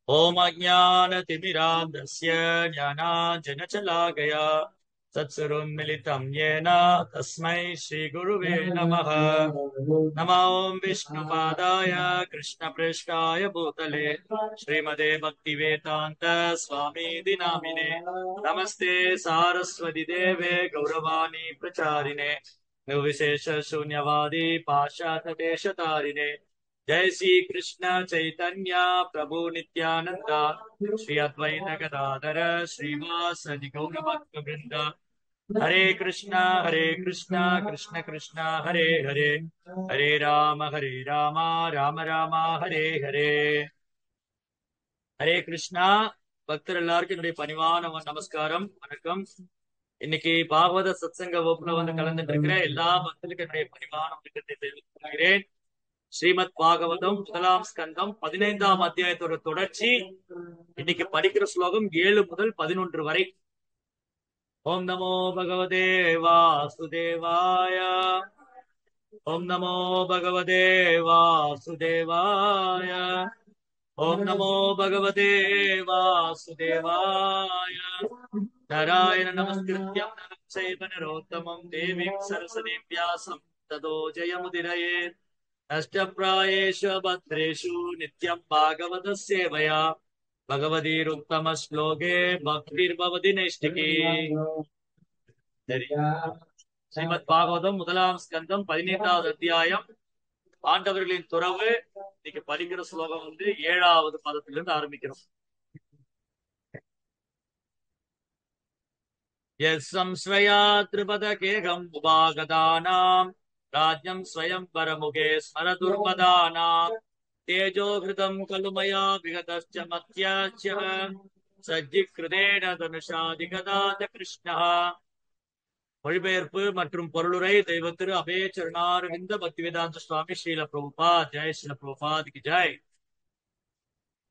ओम अज्ञानतिमिरान्धस्य ज्ञानाञ्जनशलाकया तत्सर्वं येन तस्मै श्रीगुरुवे नमः। नमो ओं विष्णुपादाय कृष्णप्रेष्ठाय भूतले श्रीमते भक्तिवेदान्त स्वामीति नामिने। नमस्ते सारस्वती देवे गौरवाणी प्रचारिणे निर्विशेष शून्यवादी पाश्चात्य देशतारिणे। जय श्री कृष्ण चैतन्य प्रभु नित्यानंद श्री अद्वैत गदाधर श्रीवासदि गौर भक्त वृंद। हरे कृष्णा कृष्ण कृष्ण हरे हरे, हरे राम राम राम हरे हरे। ஹரே கிருஷ்ணா. பக்தர் எல்லாருக்கும் என்னுடைய பணிவான நமஸ்காரம், வணக்கம். இன்னைக்கு பாகவத சத்சங்க வகுப்புல வந்து கலந்துட்டு இருக்கிற எல்லா பக்தர்களுக்கும் என்னுடைய பணிவான வணக்கத்தை தெரிவித்துக் கொள்கிறேன். ஸ்ரீமத் பாகவதம் முதலாம் ஸ்கந்தம் 15ஆம் அத்தியாயத்தோட தொடர்ச்சி. இன்னைக்கு படிக்கிற ஸ்லோகம் 7 முதல் 11 வரை. ஓம் நமோ பகவதே வாசுதேவாய, ஓம் நமோ பகவதே வாசுதேவாய, ஓம் நமோ பகவதே வாசுதேவாய. நாராயண நமஸ்கிருத்யம் நரம் சைவ நரோத்தமம் தேவீம் சரஸ்வதீம் व्यासं ततो जयमुदीरयेत्। अष्टप्रायेषु भद्रेषु नित्यं भागवत सेवया भगवतीरुत्तम श्लोके भक्तिर्भवति नैष्टिकी। சரி, ஸ்ரீமத் பாகவதம் முதலாம் ஸ்கந்தம் 15வது அத்தியாயம் ஆண்டவர்களின் துறவு. இன்னைக்கு படிக்கிற ஸ்லோகம் வந்து 7வது பதத்திலிருந்து ஆரம்பிக்கிறோம். யஸ்ஸம்ஸ்வயா த்ரிபதகேகம் உபாகதானாம் ராஜ்யம் ஸ்வயம் பரமுகே ஸ்மரதுர்மதானாம் தேஜோஹிருதம் கலு மயா விகதஸ்ச மத்யாச்ச சஜ்ஜிக்ருதேன தனுஷாதிகதாத கிருஷ்ணா. மொழிபெயர்ப்பு மற்றும் பொருளுரை தெய்வ திரு அபய சரணாரவிந்த பக்திவேதாந்த சுவாமி ஸ்ரீல பிரபுபாத். ஜெய் ஸ்ரீல பிரபுபாத்க்கு ஜெய்.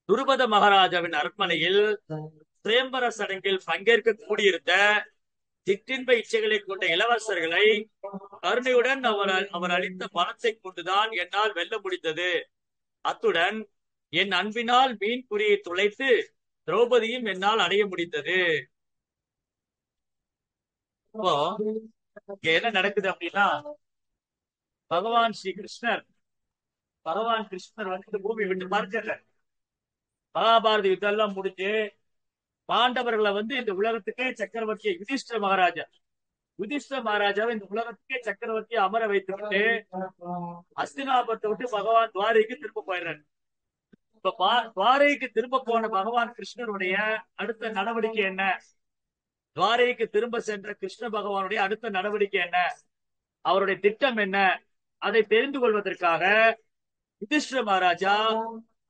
துருபத மகாராஜாவின் அரண்மனையில் சுயம்பர சடங்கில் பங்கேற்க கூடியிருந்த சிற்றின்ப இச்சைகளை கொண்ட இளவரசர்களை கருணையுடன் அவர் அளித்த பணத்தை கொண்டுதான் என்னால் வெல்ல முடிந்தது. அத்துடன் என் அன்பினால் மீன் குறியை துளைத்து திரௌபதியும் என்னால் அடைய முடிந்தது. இப்போ இங்க என்ன நடக்குது அப்படின்னா, பகவான் ஸ்ரீ கிருஷ்ணர் வந்து பூமி விட்டு பார்க்கல. மகாபாரத யுத்தம் எல்லாம் முடிஞ்சு பாண்டவர்களை வந்து இந்த உலகத்துக்கே சக்கரவர்த்தியை யுதிஷ்டிர மகாராஜாவை இந்த உலகத்துக்கே சக்கரவர்த்தியை அமர வைத்துக்கிட்டு அஸ்தினாபுரத்தை விட்டு பகவான் துவாரைக்கு திரும்ப போயிடுறாரு. இப்ப துவாரைக்கு திரும்ப போன பகவான் கிருஷ்ணருடைய அடுத்த நடவடிக்கை என்ன? துவாரைக்கு திரும்ப சென்ற கிருஷ்ண பகவானுடைய அடுத்த நடவடிக்கை என்ன? அவருடைய திட்டம் என்ன? அதை தெரிந்து கொள்வதற்காக யுதிஷ்டிர மகாராஜா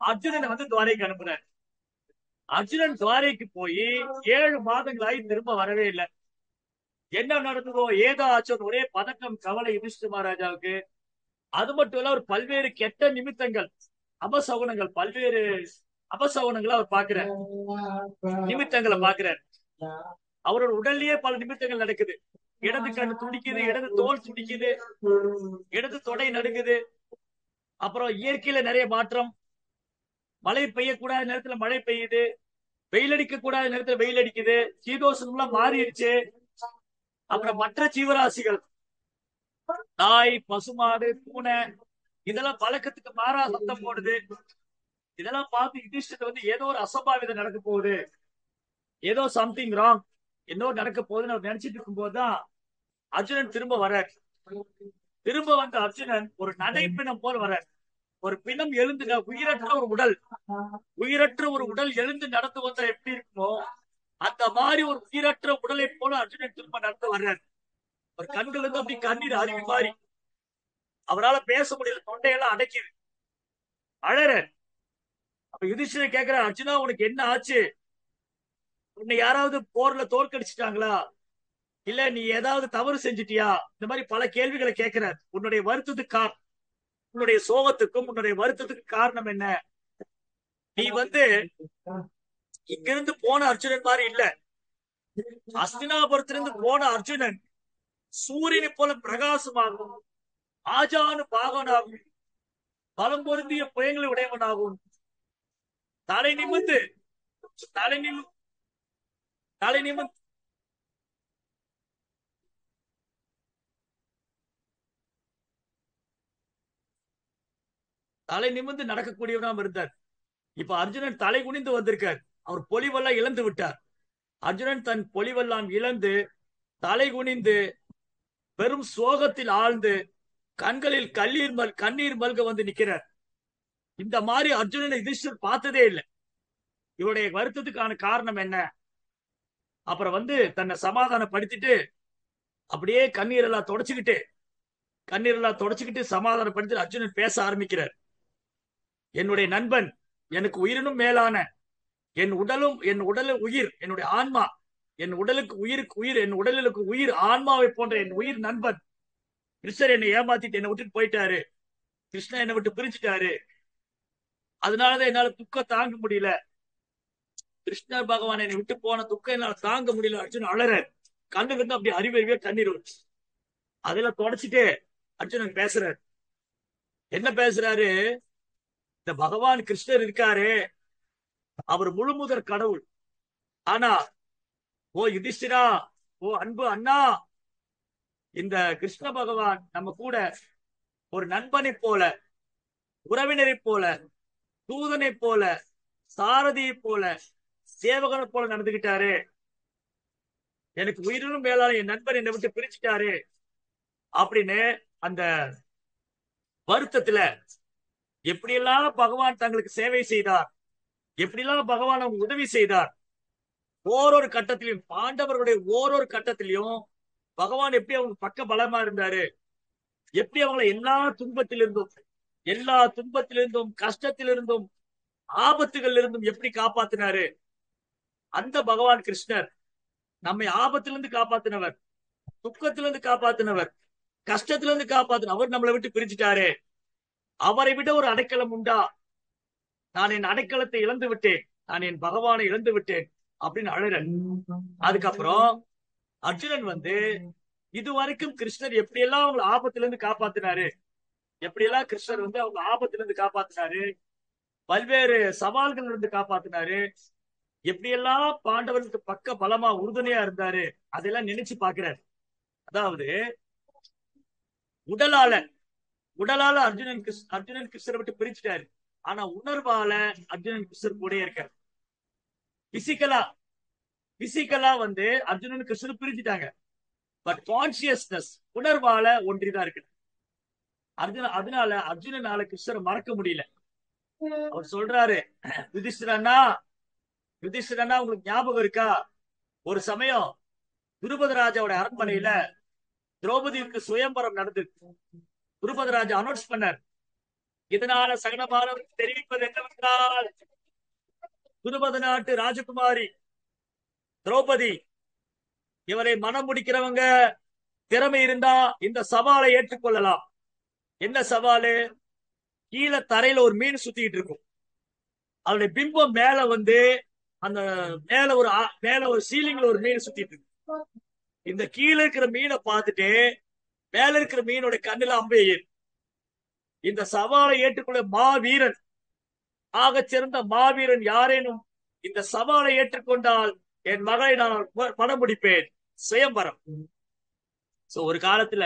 அர்ஜுனனை வந்து துவாரைக்கு அனுப்புறார். அர்ஜுனன் துவாரைக்கு போய் 7 மாதங்களாய் திரும்ப வரவே இல்லை. என்ன நடந்ததோ ஏதோ ஆச்சோ ஒரே பதட்டம், கவலை யுதிஷ்டிர மகாராஜாவுக்கு. அது மட்டும் இல்ல, ஒரு பல்வேறு கெட்ட நிமித்தங்கள், பல்வேறு அபசகுனங்களை அவர் பாக்குறார், நிமித்தங்களை பாக்குறார். அவரோட உடல்லயே பல நிமித்தங்கள் நடக்குது. இடது கண்ணு துடிக்குது, இடது தோல் துடிக்குது, இடது தொடை நடுங்குது. அப்புறம் இயற்கையில நிறைய மாற்றம். மழை பெய்யக்கூடாத நேரத்துல மழை பெய்யுது, வெயில் அடிக்க கூடாத நேரத்துல வெயில் அடிக்குது, சீதோஷம் எல்லாம் மாறிடுச்சு. அப்புறம் மற்ற ஜீவராசிகள், நாய், பசுமாடு, பூனை, இதெல்லாம் பழக்கத்துக்கு மாறா சத்தம் போடுது. இதெல்லாம் பார்த்து யுதிஷ்டர் வந்து ஏதோ ஒரு அசம்பாவிதம் நடக்க போகுது, ஏதோ சம்திங் ராங், என்ன நடக்க போகுதுன்னு அவர் நினைச்சிட்டு இருக்கும் போதுதான் அர்ஜுனன் திரும்ப வர்றார். திரும்ப வந்த அர்ஜுனன் ஒரு நடைப்பினம் போல் வர்றார். ஒரு பிணம் எழுந்து, உயிரற்ற ஒரு உடல் எழுந்து நடந்து வந்தா எப்படி இருக்குமோ அந்த மாதிரி ஒரு உயிரற்ற உடலை போல அர்ஜுனன் திரும்ப நடந்து வர்றார். ஒரு கண்கள் இருந்து அப்படி கண்ணீர் அருவி மாறி, அவரால் பேச முடியல, தொண்டையெல்லாம் அடைக்குது, அழற. அப்ப யுதிஷ்டிரர் கேட்கிறார், அர்ஜுனா உனக்கு என்ன ஆச்சு? உன்னை யாராவது போர்ல தோற்கடிச்சிட்டாங்களா? இல்ல நீ ஏதாவது தவறு செஞ்சிட்டியா? இந்த மாதிரி பல கேள்விகளை கேட்கிறார். உன்னுடைய வருத்தத்துக்கு, உன்னுடைய சோகத்துக்கும் உன்னுடைய வருத்தத்துக்கு காரணம் என்ன? நீ வந்து இங்கிருந்து போன அர்ஜுனன் மாதிரி இல்ல. அஸ்தினாபுரத்திலிருந்து போன அர்ஜுனன் சூரியனை போல பிரகாசமாகவும் ஆஜானு பாகனாகவும் பலம் பொருந்திய புயங்களை உடையவனாகவும் தலை நிமிர்ந்து தலை நிமி தலை நிமிர்ந்து தலை நிமிர்ந்து நடக்கக்கூடியவனாக இருந்தார். இப்ப அர்ஜுனன் தலை குனிந்து வந்திருக்கார். அவர் பொலிவெல்லாம் இழந்து விட்டார். அர்ஜுனன் தன் பொலிவெல்லாம் இழந்து தலை குனிந்து பெரும் சோகத்தில் ஆழ்ந்து கண்களில் கண்ணீர் மல்க வந்து நிக்கிறார். இந்த மாதிரி அர்ஜுனனை யுதிஷ்டர் பார்த்ததே இல்லை. இவருடைய வருத்தத்துக்கான காரணம் என்ன? அப்புறம் வந்து தன்னை சமாதானப்படுத்திட்டு அப்படியே கண்ணீரெல்லாம் தொடச்சுக்கிட்டு சமாதானப்படுத்தி அர்ஜுனன் பேச ஆரம்பிக்கிறார். என்னுடைய நண்பன், எனக்கு உயிரினும் மேலான என் உடல் உயிர், என்னுடைய ஆன்மா, என் உடலுக்கு உயிர், என் உடலுக்கு உயிர், ஆன்மாவை போன்ற என் உயிர் நண்பன் கிருஷ்ணர் என்னை ஏமாத்திட்டு என்னை விட்டுட்டு போயிட்டாரு. கிருஷ்ணன் என்னை விட்டு பிரிச்சுட்டாரு. அதனாலதான் என்னால துக்கம் தாங்க முடியல. கிருஷ்ணர் பகவான் என்னை விட்டு போன துக்கம் என்னால தாங்க முடியல. அர்ஜுனன் அழறார். கண்ணு இருந்து அப்படி அறிவறிவே கண்ணீர் வச்சு அதெல்லாம் தொடச்சிட்டு அர்ஜுனன் பேசுறாரு. என்ன பேசுறாரு? இந்த பகவான் கிருஷ்ணர் இருக்காரு, அவர் முழுமுதற் கடவுள். ஆனா ஓ யுதிஷ்டிரா, ஓ அன்பு அண்ணா, இந்த கிருஷ்ண பகவான் நம்ம கூட ஒரு நண்பனை போல, உறவினரை போல, தூதனை போல, சாரதியை போல, சேவகனை போல நடந்துகிட்டாரு. எனக்கு உயிரினும் மேலான என் நண்பர் என்னை விட்டு பிரிச்சுட்டாரு அப்படின்னு அந்த வருத்தத்துல எப்படியெல்லாம் பகவான் தங்களுக்கு சேவை செய்தார், எப்படியெல்லாம் பகவான் அவங்க உதவி செய்தார். ஓரொரு கட்டத்திலையும், பாண்டவர்களுடைய ஓரொரு கட்டத்திலையும் பகவான் எப்படி அவங்க பக்க பலமா இருந்தாரு, எப்படி அவங்களை எல்லா துன்பத்திலிருந்தும் கஷ்டத்திலிருந்தும் ஆபத்துகள் இருந்தும் எப்படி காப்பாத்தினாரு. அந்த பகவான் கிருஷ்ணர் நம்மை ஆபத்திலிருந்து காப்பாத்தினவர், துக்கத்திலிருந்து காப்பாத்தினவர், கஷ்டத்திலிருந்து காப்பாத்தின அவர் நம்மளை விட்டு பிரிச்சுட்டாரு. அவரை விட ஒரு அடைக்கலம் உண்டா? நான் என் அடைக்கலத்தை இழந்து விட்டேன், நான் என் பகவானை இழந்து விட்டேன் அப்படின்னு அழுறன். அதுக்கப்புறம் அர்ஜுனன் வந்து இதுவரைக்கும் கிருஷ்ணர் எப்படியெல்லாம் அவங்க ஆபத்திலிருந்து காப்பாத்தினாரு, எப்படியெல்லாம் கிருஷ்ணர் வந்து அவங்க ஆபத்திலிருந்து காப்பாத்தினாரு, பல்வேறு சவால்கள் இருந்து காப்பாத்தினாரு, எப்படியெல்லாம் பாண்டவர்களுக்கு பக்க பலமா உறுதுணையா இருந்தாரு, அதெல்லாம் நினைச்சு பாக்குறாரு. அதாவது உடலால அர்ஜுனன் கிருஷ்ணரை விட்டு பிரிச்சுட்டாரு. ஆனா உணர்வால அர்ஜுனன் கிருஷ்ணர் கூட இருக்காரு. பிசிக்கலா வந்து அர்ஜுனன் கிருஷ்ணர் பிரிச்சுட்டாங்க. பட் கான்சியஸ்னஸ், உணர்வால ஒன்றிதான் இருக்கு. அதனால அர்ஜுனனால கிருஷ்ணரை மறக்க முடியல. அவர் சொல்றாரு, யுதிஷ்டிரனா உங்களுக்கு ஞாபகம் இருக்கா? ஒரு சமயம் துருபதராஜாவோட அரண்மனையில திரௌபதிக்கு சுயம்பரம் நடந்தது. துருபதராஜா அனௌன்ஸ் பண்ணார். இதனால சகனமானவருக்கு தெரிவிப்பது என்னவென்றால், துருபத நாட்டு ராஜகுமாரி திரௌபதி, இவரை மனம் முடிக்கிறவங்க திறமை இருந்தா இந்த சவாலை ஏற்றுக்கொள்ளலாம். என்ன சவாலு? கீழே தரையில ஒரு மீன் சுத்திட்டு இருக்கும். அவருடைய பிம்பம் மேல வந்து அந்த மேல ஒரு சீலிங்ல ஒரு மீன் சுத்திட்டு இருக்கு. இந்த கீழே இருக்கிற மீனை பார்த்துட்டு மேல இருக்கிற மீனோட கண்ணுல அம்பையர். இந்த சவாலை ஏற்றுக்கொள்ள மாவீரன், ஆக சிறந்த மாவீரன் யாரேனும் இந்த சவாலை ஏற்றுக்கொண்டால் என் மகளை நான் மனம் முடிப்பேன். சுயம்பரம். ஒரு காலத்துல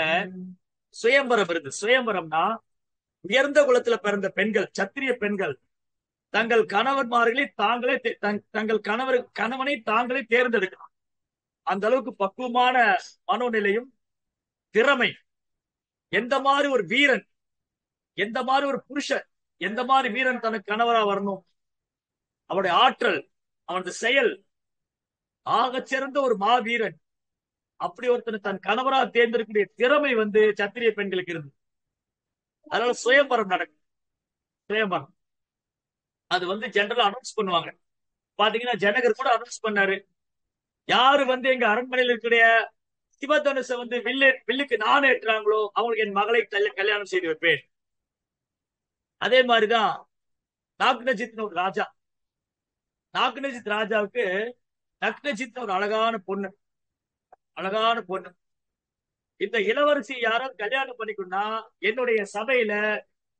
சுயம்பரம் இருந்து, சுயம்பரம்னா உயர்ந்த குலத்துல பிறந்த பெண்கள், சத்திரிய பெண்கள் தங்கள் கணவன்மார்களை கணவனை தாங்களே தேர்ந்தெடுக்கலாம். அந்த அளவுக்கு பக்குவமான மனோநிலையும் திறமை, எந்த மாதிரி ஒரு வீரன், எந்த மாதிரி ஒரு புருஷன், எந்த மாதிரி வீரன் தனக்கு கணவரா வரணும், அவனுடைய ஆற்றல், அவனது செயல், ஆக சிறந்த ஒரு மாவீரன், அப்படி ஒருத்தனை தன் கணவரா தேர்ந்தெடுக்கக்கூடிய திறமை வந்து சத்திரிய பெண்களுக்கு இருந்து. அதனால சுயம்பரம் நடக்கும். சுயம்பரம் அது வந்து ஜெனரலா அனௌன்ஸ் பண்ணுவாங்க. பாத்தீங்கன்னா ஜனகர் கூட அனௌன்ஸ் பண்ணாரு, யாரு வந்து எங்க அரண்மனையில் இருக்கிற சிவதனுஷ வந்து வில்லுக்கு நான் ஏற்றாங்களோ அவங்களுக்கு என் மகளை கல்யாணம் செய்து வைப்பேன். அதே மாதிரிதான் நாக்னஜித் ஒரு ராஜா. நாக்னஜித் ராஜாவுக்கு நக்னஜித் ஒரு அழகான பொண்ணு. இந்த இளவரசி யாராவது கல்யாணம் பண்ணிக்கணும்னா என்னுடைய சபையில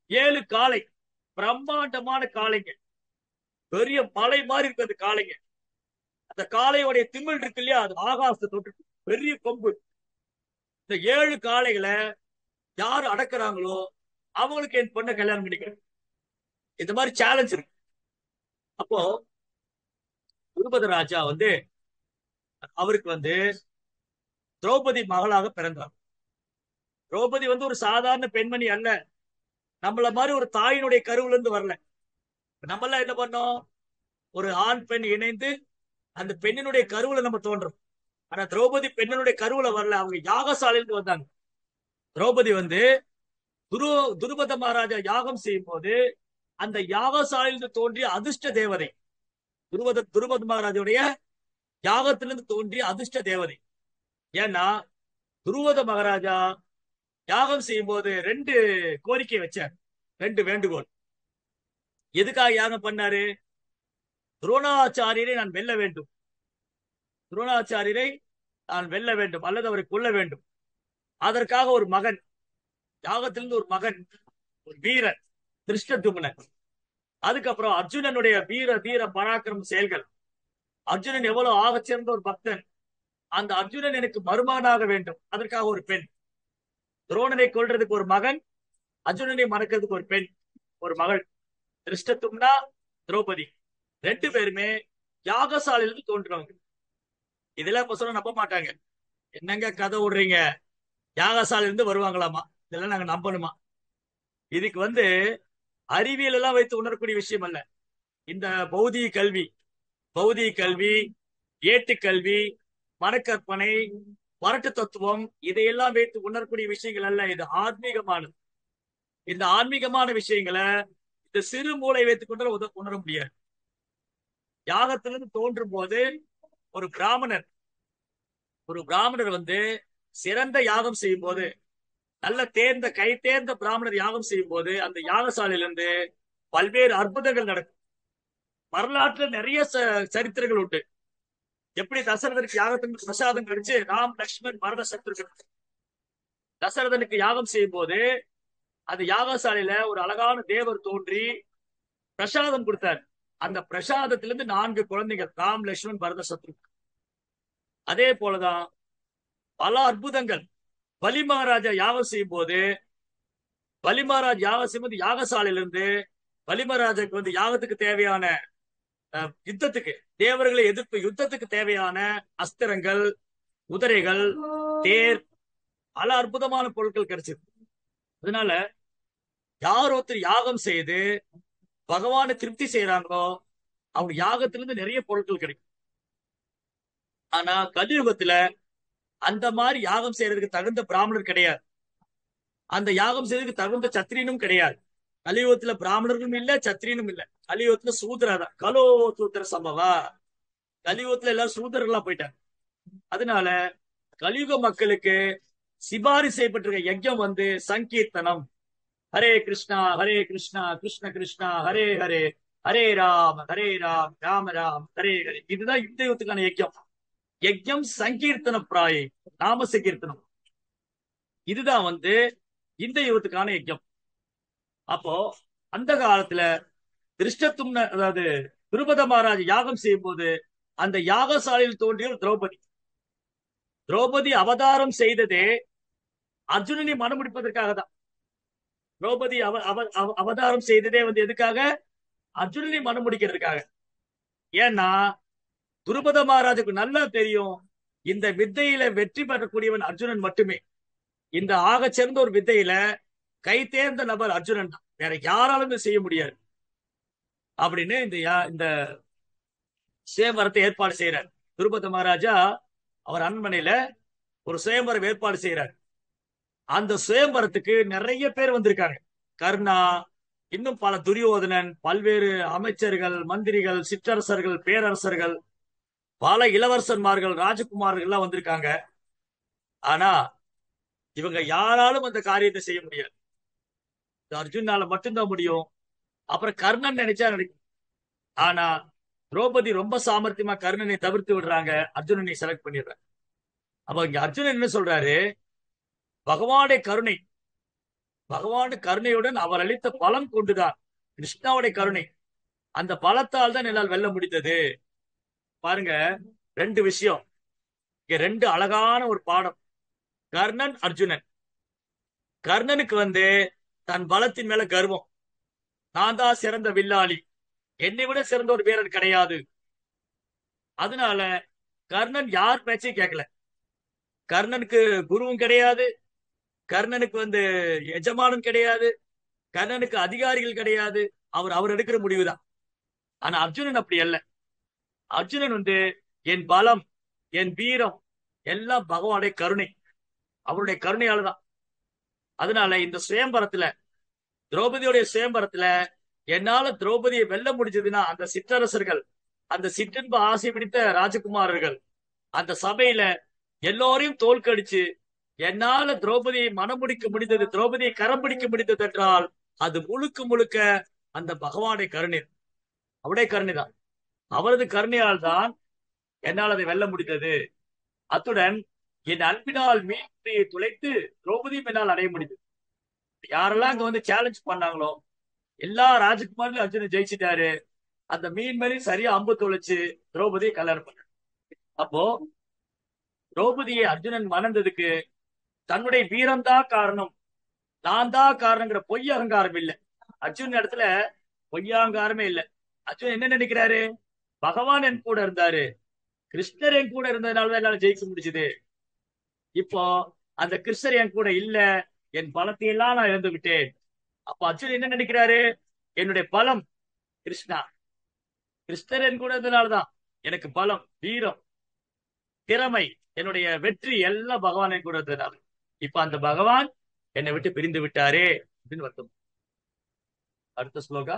7 காளை, பிரம்மாண்டமான காளைங்க, பெரிய மலை மாதிரி இருக்கு அந்த காளைங்க. அந்த காளையோடைய திமில் இருக்கு இல்லையா, அது ஆகாசத்தை தொட்டு பெரிய கொம்பு. இந்த 7 காளைகளை யாரு அடக்குறாங்களோ அவங்களுக்கு என் பொண்ணை கல்யாணம் பண்ணிக்கிறேன். இந்த மாதிரி சேலஞ்ச் இருக்கு. அப்போ துருபத ராஜா அவருக்கு திரௌபதி மகளாக பிறந்தார். திரௌபதி ஒரு சாதாரண பெண்மணி அல்ல. நம்மள மாதிரி ஒரு தாயினுடைய கருவுல இருந்து வரல. நம்ம எல்லாம் என்ன பண்ணோம், ஒரு ஆண் பெண் இணைந்து அந்த பெண்ணினுடைய கருவுல நம்ம தோன்றோம். ஆனா திரௌபதி பெண்ணினுடைய கருவுல வரல, அவங்க யாகசாலையிலிருந்து வந்தாங்க. திரௌபதி துரு துருபத மகாராஜா யாகம் செய்யும் போது அந்த யாகசாலையிலிருந்து தோன்றிய அதிர்ஷ்ட தேவதை. துருபத மகாராஜாவுடைய யாகத்திலிருந்து தோன்றிய அதிர்ஷ்ட தேவதை. ஏன்னா துருவத மகாராஜா யாகம் செய்யும் போது 2 கோரிக்கை வச்சார், 2 வேண்டுகோள். எதுக்காக யாகம் பண்ணாரு? துரோணாச்சாரியரை நான் வெல்ல வேண்டும், துரோணாச்சாரியரை நான் வெல்ல வேண்டும் அல்லது அவரை கொல்ல வேண்டும். அதற்காக ஒரு மகன், யாகத்திலிருந்து ஒரு மகன், ஒரு வீரன் திருஷ்டதும்னன். அதுக்கப்புறம் அர்ஜுனனுடைய வீர தீர பராக்கிரம செயல்கள். அர்ஜுனன் எவ்வளவு ஆகச் சிறந்த ஒரு பக்தன், அந்த அர்ஜுனன் எனக்கு மருமகனாக வேண்டும், அதற்காக ஒரு பெண். துரோணனை கொல்றதுக்கு ஒரு மகன், அர்ஜுனனை மறக்கிறதுக்கு ஒரு பெண், ஒரு மகள். திருஷ்டதும்னா, திரௌபதி 2 பேருமே யாகசாலையிலிருந்து தோன்றினவங்க. இதெல்லாம் இப்ப சொல்ல நம்ப மாட்டாங்க. என்னங்க கதை விடுறீங்க, யாகசாலையிலிருந்து வருவாங்களாமா, இதெல்லாம் நாங்க நம்பணுமா? இதுக்கு அறிவியல் எல்லாம் வைத்து உணரக்கூடிய விஷயம் அல்ல. இந்த பௌதிக கல்வி, ஏட்டுக்கல்வி, மனக்கற்பனை, வரட்டு தத்துவம், இதையெல்லாம் வைத்து உணரக்கூடிய விஷயங்கள் அல்ல. இது ஆன்மீகமானது. இந்த ஆன்மீகமான விஷயங்களை இந்த சிறு மூளை வைத்துக் கொண்டு உணர முடியாது. யாகத்திலிருந்து தோன்றும் போது ஒரு பிராமணர் சிறந்த யாகம் செய்யும் போது, நல்ல கை தேர்ந்த பிராமணர் யாகம் செய்யும் போது அந்த யாகசாலையிலிருந்து பல்வேறு அற்புதங்கள் நடக்கும். வரலாற்றுல நிறைய சரித்திரங்கள் உண்டு. எப்படி தசரதனுக்கு யாகத்திற்கு பிரசாதம் கிடைச்சு ராம் லக்ஷ்மண் பரத சத்ருகன் தசரதனுக்கு யாகம் செய்யும் போது அந்த யாகசாலையில ஒரு அழகான தேவர் தோன்றி பிரசாதம் கொடுத்தார். அந்த பிரசாதத்திலிருந்து 4 குழந்தைகள், ராம் லக்ஷ்மண் பரத சத்ருகன். அதே போலதான் பல அற்புதங்கள். பலி மகாராஜா யாகம் செய்யும் போது யாகசாலையிலிருந்து பலி மகாராஜாக்கு யாகத்துக்கு தேவையான யுத்தத்துக்கு, தேவர்களை எதிர்ப்பு யுத்தத்துக்கு தேவையான அஸ்திரங்கள், குதிரைகள், தேர், பல அற்புதமான பொருட்கள் கிடைச்சது. அதனால யார் ஒருத்தர் யாகம் செய்து பகவானை திருப்தி செய்யறாங்களோ அவங்க யாகத்திலிருந்து நிறைய பொருட்கள் கிடைக்கும். ஆனா கலியுகத்துல அந்த மாதிரி யாகம் செய்யறதுக்கு தகுந்த பிராமணர் கிடையாது, அந்த யாகம் செய்யறதுக்கு தகுந்த சத்திரியனும் கிடையாது. கலியுகத்துல பிராமணர்களும் இல்ல, சத்திரியனும் இல்ல. கலியுகத்துல சூத்திரதான். கலோ சூத்திர சம்பவா, கலியுகத்துல எல்லாரும் சூத்திரர்களா போயிட்டாங்க. அதனால கலியுக மக்களுக்கு சிபாரிசு செய்யப்பட்டிருக்க யஜ்யம் சங்கீர்த்தனம். ஹரே கிருஷ்ணா கிருஷ்ண கிருஷ்ணா ஹரே ஹரே, ஹரே ராம் ராம ராம் ஹரே ஹரே. இதுதான் இந்த யுகத்துக்கான யஜ்யம் சங்கீர்த்தன பிராயை, நாம சங்கீர்த்தனம். இதுதான் இந்த யுகத்துக்கான யஜ்யம். அப்போ அந்த காலத்துல திருஷ்டத்தும்ன, அதாவது துருபத மகாராஜ் யாகம் செய்யும் போது அந்த யாகசாலையில் தோன்றிய திரௌபதி அவதாரம் செய்ததே அர்ஜுனனை மனம் முடிப்பதற்காக தான். திரௌபதி அவதாரம் செய்ததே எதுக்காக? அர்ஜுனனை மனம் முடிக்கிறதுக்காக. ஏன்னா துருபத மகாராஜுக்கு நல்லா தெரியும், இந்த வித்தையில வெற்றி பெறக்கூடியவன் அர்ஜுனன் மட்டுமே. இந்த ஆக சிறந்த ஒரு வித்தையில கை தேர்ந்த நபர் அர்ஜுனன் தான், வேற யாராலுமே செய்ய முடியாது அப்படின்னு இந்த சுயம்பரத்தை ஏற்பாடு செய்யறார். துருபத மகாராஜா அவர் அரண்மனையில ஒரு சுயம்பரம் ஏற்பாடு செய்யறார். அந்த சுயம்பரத்துக்கு நிறைய பேர் வந்திருக்காங்க. கர்ணா, இன்னும் பல, துரியோதனன், பல்வேறு அமைச்சர்கள், மந்திரிகள், சிற்றரசர்கள், பேரரசர்கள், பல இளவரசன்மார்கள், ராஜகுமார்கள் எல்லாம் வந்திருக்காங்க. ஆனா இவங்க யாராலும் அந்த காரியத்தை செய்ய முடியாது. அர்ஜுனால மட்டும்தான் முடியும். அப்புறம் கர்ணன் நினைச்சா நினைக்கும். ஆனா திரௌபதி ரொம்ப சாமர்த்தியமா கர்ணனை தவிர்த்து விடுறாங்க, அர்ஜுனனை செலக்ட் பண்ணிடுறாங்க. அப்ப இங்க அர்ஜுனன் என்ன சொல்றாரு, பகவானுடைய கருணை, பகவான் கருணையுடன் அவர் அளித்த பலம் கொண்டுதான், கிருஷ்ணாவுடைய கருணை, அந்த பலத்தால் தான் என்னால் வெல்ல முடிந்தது. பாருங்க, ரெண்டு விஷயம் இங்க, ரெண்டு அழகான ஒரு பாடம். கர்ணன், அர்ஜுனன். கர்ணனுக்கு தன் பலத்தின் மேல கர்வம். நான் தான் சிறந்த வில்லாளி, என்னை விட சிறந்த ஒரு வீரர் கிடையாது. அதனால கர்ணன் யார் பேச்சையும் கேட்கல. கர்ணனுக்கு குருவும் கிடையாது, கர்ணனுக்கு எஜமானும் கிடையாது, கர்ணனுக்கு அதிகாரிகள் கிடையாது. அவர் எடுக்கிற முடிவுதான். ஆனா அர்ஜுனன் அப்படி அல்ல. அர்ஜுனன் என் பலம், என் வீரம் எல்லாம் பகவானுடைய கருணை, அவருடைய கருணையால தான். அதனால இந்த சுயம்பரத்துல, திரௌபதியுடைய சுயம்பரத்துல என்னால திரௌபதியை வெல்ல முடிஞ்சதுன்னா, அந்த சிற்றரசர்கள், அந்த சிற்றின்ப ஆசை பிடித்த ராஜகுமாரர்கள் அந்த சபையில எல்லோரையும் தோற்கடிச்சு என்னால திரௌபதியை மனம் முடிக்க முடிந்தது, திரௌபதியை கரம் பிடிக்க முடிந்தது என்றால் அது முழுக்க முழுக்க அந்த பகவானுடைய கருணை, அவருடைய கருணை தான். அவரது கருணையால் தான் என்னால் அதை வெல்ல முடிந்தது. அத்துடன் என் அன்பினால் மீன்பிடியை துளைத்து திரௌபதியும் என்னால் அடைய முடிந்தது. யாரெல்லாம் அங்க சேலஞ்ச் பண்ணாங்களோ எல்லா ராஜகுமாரிலும் அர்ஜுனன் ஜெயிச்சிட்டாரு. அந்த மீன் மாதிரி சரியா அம்பு தொலைச்சு திரௌபதியை கல்யாணம் பண்ண. அப்போ திரௌபதியை அர்ஜுனன் மணந்ததுக்கு தன்னுடைய வீரம் தான் காரணம், நான் தான் காரணங்கிற பொய் அகங்காரம் இல்லை அர்ஜுன் இடத்துல. பொய்யாங்காரமே இல்லை. அர்ஜுன் என்ன நினைக்கிறாரு? பகவான் என் கூட இருந்தாரு, கிருஷ்ணர் என் கூட இருந்ததுனாலதான் என்னால ஜெயிக்க முடிச்சுது. இப்போ அந்த கிருஷ்ணர் என் கூட இல்ல, என் பலத்தை எல்லாம் நான் இழந்து விட்டேன். அப்ப அர்ஜுன் என்ன நினைக்கிறாரு? என்னுடைய பலம் கிருஷ்ணா, கிருஷ்ணர் என் கூட இருந்ததுனாலதான் எனக்கு பலம், வீரம், திறமை, என்னுடைய வெற்றி எல்லாம் பகவான் என் கூட இருந்ததுனால. இப்ப அந்த பகவான் என்னை விட்டு பிரிந்து விட்டாரே அப்படின்னு வருத்தம். அடுத்த ஸ்லோகா.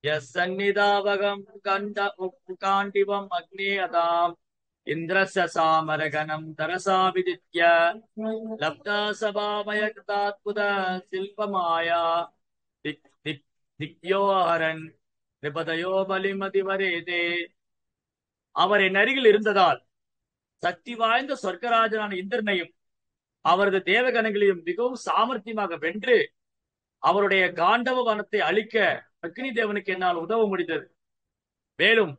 யசன்னிதாவகம் கண்ட காண்டிவம் அக்னேயதாம் இந்திரஸ்ய சாமரகணம் தரசா விதித்ய லப்தா சபாமய கிருதாத்புத சில்பமாயா திக் திக் திக்யோஹரன் நிபதயோ பலிமதிவரேதே. அவர் என் அருகில் இருந்ததால் சக்தி வாய்ந்த சொர்க்கராஜனான இந்திரனையும் அவரது தேவகணங்களையும் மிகவும் சாமர்த்தியமாக வென்று அவருடைய காண்டவ வனத்தை அழிக்க அக்னி தேவனுக்கு என்னால் உதவ முடிந்தது. மேலும்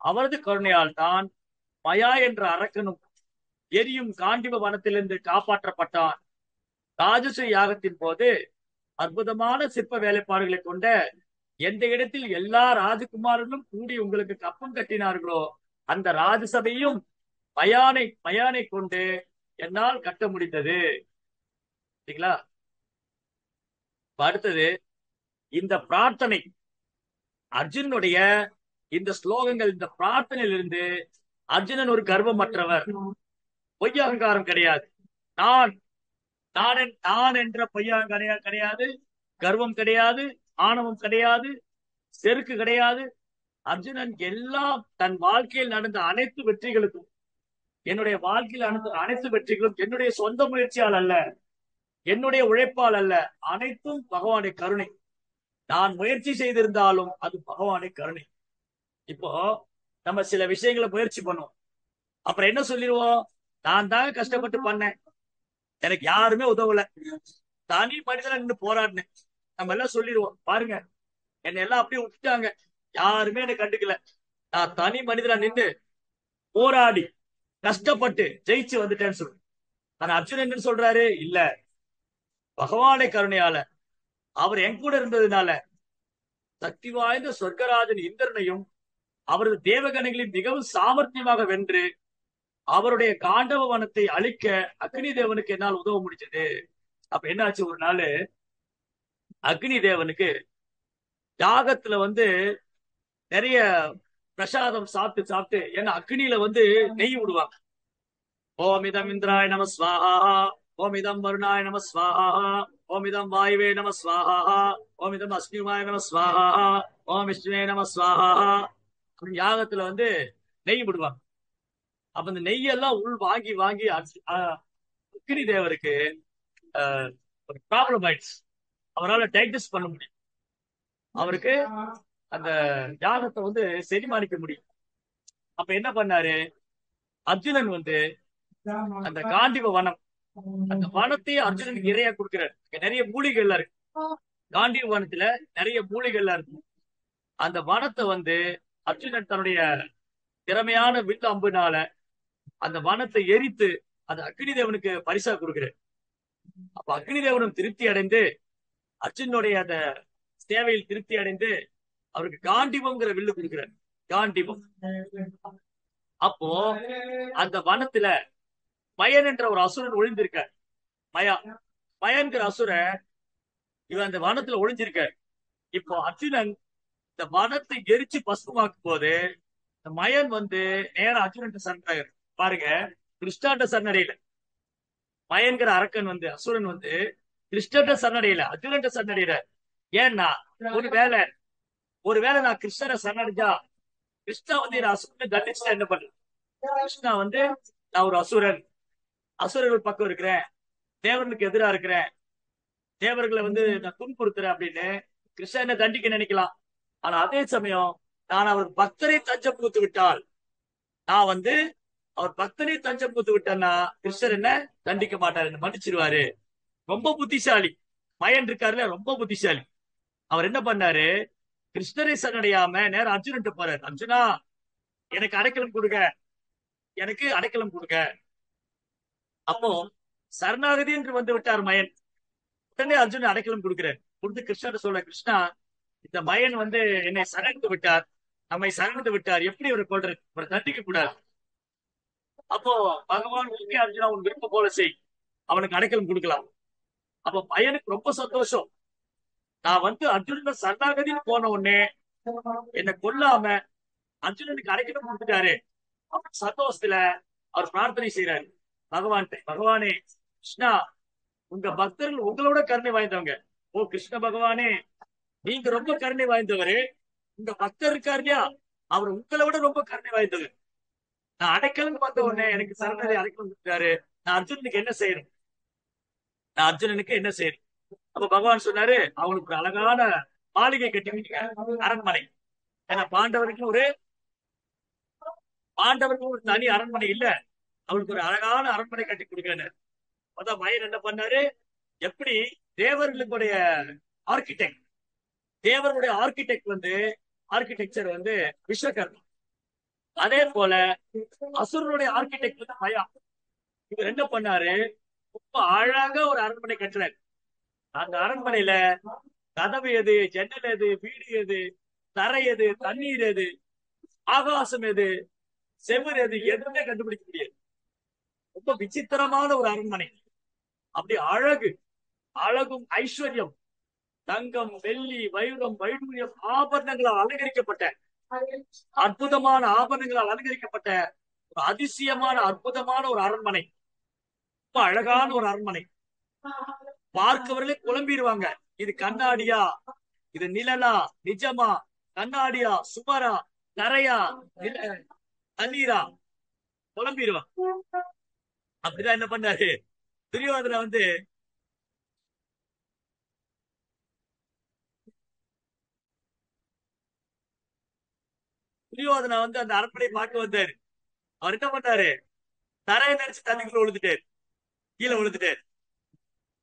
அவரது கருணையால் தான் மயா என்ற அரக்கனும் எரியும் காண்டிவ வனத்திலிருந்து காப்பாற்றப்பட்டான். ராஜசூய யாகத்தின் போது அற்புதமான சிற்ப வேலைப்பாடுகளை கொண்ட எந்த இடத்தில் எல்லா ராஜகுமாரர்களும் கூடி உங்களுக்கு கப்பம் கட்டினார்களோ அந்த ராஜசபையும் மயானை கொண்டு என்னால் கட்ட முடிந்தது. சரிங்களா? அடுத்தது இந்த பிரார்த்தனை, அர்ஜுனனுடைய இந்த ஸ்லோகங்கள், இந்த பிரார்த்தனையிலிருந்து அர்ஜுனன் ஒரு கர்வமற்றவர், பொய் அகங்காரம் கிடையாது. நான் நான் என்ற பொய்யகங்காரம் கிடையாது, கர்வம் கிடையாது, ஆணவம் கிடையாது, செருக்கு கிடையாது. அர்ஜுனன் எல்லாம் தன் வாழ்க்கையில் நடந்த அனைத்து வெற்றிகளுக்கும், என்னுடைய வாழ்க்கையில் நடந்த அனைத்து வெற்றிகளும் என்னுடைய சொந்த முயற்சியால் அல்ல, என்னுடைய உழைப்பால் அல்ல, அனைத்தும் பகவானுடைய கருணை. நான் முயற்சி செய்திருந்தாலும் அது பகவானுடைய கருணை. இப்போ நம்ம சில விஷயங்களை முயற்சி பண்ணுவோம், அப்புறம் என்ன சொல்லிடுவோம்? நான் தாங்க கஷ்டப்பட்டு பண்ணேன், எனக்கு யாருமே உதவல, தனி மனிதனா நின்று போராடினேன். நம்ம எல்லாம் சொல்லிடுவோம், பாருங்க என்னை எல்லாம் அப்படியே விட்டுட்டாங்க, யாருமே என்னை கண்டுக்கல, நான் தனி மனிதனா நின்று போராடி கஷ்டப்பட்டு ஜெயிச்சு வந்துட்டேன்னு சொல்றேன். ஆனா அர்ஜுனன் என்ன சொல்றாரு? இல்ல, பகவானுடைய கருணையால, அவர் என் கூட இருந்ததுனால சக்தி வாய்ந்த சொர்க்கராஜன் இந்திரனையும் அவரது தேவகணங்களையும் மிகவும் சாமர்த்தியமாக வென்று அவருடைய காண்டவ வனத்தை அழிக்க அக்னி தேவனுக்கு என்னால் உதவ முடிச்சது. அப்ப என்னாச்சு? ஒரு நாள் அக்னி தேவனுக்கு யாகத்துல நிறைய பிரசாதம் சாப்பிட்டு சாப்பிட்டு, ஏன்னா அக்னியில நெய் விடுவாங்க. ஓமிதம் இந்திராய நம ஸ்வாஹா, ஓமிதம் வருணாய நம ஸ்வாஹா, ஓமிதம் வாயுவே நம ஸ்வாஹா, ஓமிதம் அஸ்மிமாய நம ஸ்வாஹா, ஓம் விஷ்ணுவே நம ஸ்வாஹா. யாகத்துல நெய் விடுவாங்க. அப்ப இந்த நெய்யெல்லாம் உள் வாங்கி வாங்கி அக்னி தேவருக்கு ஒரு ப்ராப்ளம் ஆயிடுச்சு. அவரால் டைஜஸ்ட் பண்ண முடியும், அவருக்கு அந்த யாகத்தை செரிமானிக்க முடியும். அப்ப என்ன பண்ணாரு? அர்ஜுனன் அந்த காண்டிவ வனம், அந்த வனத்தையே அர்ஜுனனுக்கு இரையா கொடுக்கிறார். இங்க நிறைய மூலிகைகள்லாம் இருக்கு. காண்டிவ வனத்துல நிறைய மூலிகைகள்லாம் இருக்கு. அந்த வனத்தை அர்ஜுனன் தன்னுடைய திறமையான வில் அம்புனால அந்த வனத்தை எரித்து அந்த அக்னி தேவனுக்கு பரிசா கொடுக்கிறார். அப்ப அக்னி தேவனும் திருப்தி அடைந்து அர்ஜுனுடைய அந்த சேவையில் திருப்தி அடைந்து அவருக்கு காண்டிவம்ங்கிற வில்லு கொடுக்கிறார். காண்டிவம். அப்போ அந்த வனத்துல மயன் என்ற ஒரு அசுரன் ஒளிந்திருக்கார். மயா மயன்கிற அசுரன் இவன் அந்த வனத்துல ஒளிஞ்சிருக்கார். இப்போ அர்ஜுனன் இந்த வனத்தை எரிச்சு பசுமாக்கும் போது இந்த மயன் நேரம் அர்ஜுனன் சரணாகிறார். பாருங்க, கிருஷ்ணாண்ட சரணடையில மயன்கிற அரக்கன் அசுரன் கிருஷ்ணண்ட சரணடையில அர்ஜுனன் சரணடையில. ஏன்னா ஒருவேளை நான் கிருஷ்ணரை சரணடைஞ்சா கிருஷ்ணா என் அசுரனை தண்டிச்சுட்டா என்ன பண்றது? கிருஷ்ணா நான் ஒரு அசுரன், அசுரர்கள் பக்கம் இருக்கிறேன், தேவர்களுக்கு எதிரா இருக்கிறேன், தேவர்களை நான் துன்புறுத்துறேன் அப்படின்னு கிருஷ்ணா என்ன தண்டிக்க நினைக்கலாம். ஆனா அதே சமயம் நான் அவர் பக்தரை தஞ்சம் புகுத்து விட்டால், நான் அவர் பக்தரை தஞ்சம் புகுத்து விட்டேன்னா கிருஷ்ணர் என்ன தண்டிக்க மாட்டார், என்ன மன்னிச்சிருவாரு. ரொம்ப புத்திசாலி மயன் இருக்காருல, ரொம்ப புத்திசாலி. அவர் என்ன பண்ணாரு, கிருஷ்ணரை சரணடையாம நேரம் அர்ஜுனன் போறாரு. அர்ஜுனா, எனக்கு அடைக்கலம் கொடுங்க, எனக்கு அடைக்கலம் கொடுங்க. அப்போ சரணாகதி என்று விட்டார் மயன். உடனே அர்ஜுனன் அடைக்கலம் கொடுக்கிறார். கொடுத்து கிருஷ்ணர் சொல்ல, கிருஷ்ணா, இந்த மயன் என்னை சரணத்து விட்டார், நம்மை சரணத்து விட்டார், எப்படி அவரை கொள்றது, அவரை தண்டிக்க கூடாது. அப்போ பகவான் அர்ஜுனா உன் விருப்பம் போல செய், அவனுக்கு அடைக்கலம் கொடுக்கலாம். அப்போ பையனுக்கு ரொம்ப சந்தோஷம். நான் அர்ஜுனன் சரணாகதின்னு போன உடனே என்னை கொல்லாம அர்ஜுனனுக்கு அடைக்கலம் கொடுத்துட்டாரு. சந்தோஷத்துல அவர் பிரார்த்தனை செய்யறாரு பகவான்கிட்ட. பகவானே கிருஷ்ணா, உங்க பக்தர்கள் உங்களோட கருணை வாய்ந்தவங்க. ஓ கிருஷ்ண பகவானே, நீங்க ரொம்ப கருணை வாய்ந்தவரு. உங்க பக்தர் இருக்காரு இல்லையா, அவர் உங்களை விட ரொம்ப கருணை வாய்ந்தவர். நான் அடைக்கலம் வந்த உடனே எனக்கு சரணதை அடைக்கலம் கொடுத்தாரு. நான் அர்ஜுனனுக்கு என்ன செய்யணும், நான் அர்ஜுனனுக்கு என்ன செய்யணும்? அப்ப பகவான் சொன்னாரு, அவங்களுக்கு ஒரு அழகான மாளிகை கட்டி வைங்க, அரண்மனை. ஏன்னா பாண்டவருக்கு ஒரு தனி அரண்மனை இல்ல, அவளுக்கு ஒரு அழகான அரண்மனை கட்டி கொடுக்கிறேன். அதான் மயன் என்ன பண்ணாரு, எப்படி தேவர்களுடைய ஆர்கிடெக்ட், தேவர்களுடைய ஆர்கிடெக்ட் ஆர்கிடெக்சர் விஸ்வகர்மா, அதே போல அசுரனுடைய ஆர்கிடெக்ட் மயா. இவர் என்ன பண்ணாரு, ரொம்ப அழகா ஒரு அரண்மனை கட்டுறாரு. அந்த அரண்மனையில கதவு எது, ஜன்னல் எது, வீடு எது, தரை எது, தண்ணீர் எது, ஆகாசம் எது, செவர் எது, எதுவுமே கண்டுபிடிக்க முடியாது. ரொம்ப விசித்திரமான ஒரு அரண்மனை. அப்படி அழகும் ஐஸ்வர்யம், தங்கம், வெள்ளி, வைரம், வைடூரியம் ஆபரணங்களால் அலங்கரிக்கப்பட்ட, அற்புதமான ஆபரணங்களால் அலங்கரிக்கப்பட்ட ஒரு அதிசயமான அற்புதமான ஒரு அரண்மனை. ரொம்ப அழகான ஒரு அரண்மனை. பார்க்கவர்களே குழம்பிடுவாங்க, இது கண்ணாடியா, இது நிழலா, நிஜமா, கண்ணாடியா, சுமரா, தரையா, தண்ணீரா, குழம்பிடுவாங்க. அப்படிதான் என்ன பண்ணாரு துரியோதன துரியோதனா அந்த அரண்மனை பார்க்க வந்தாரு. அவர் என்ன பண்ணாரு, தரையை நினைச்சு தண்ணிக்குள்ள விழுந்துட்டாரு, கீழே விழுந்துட்டாரு.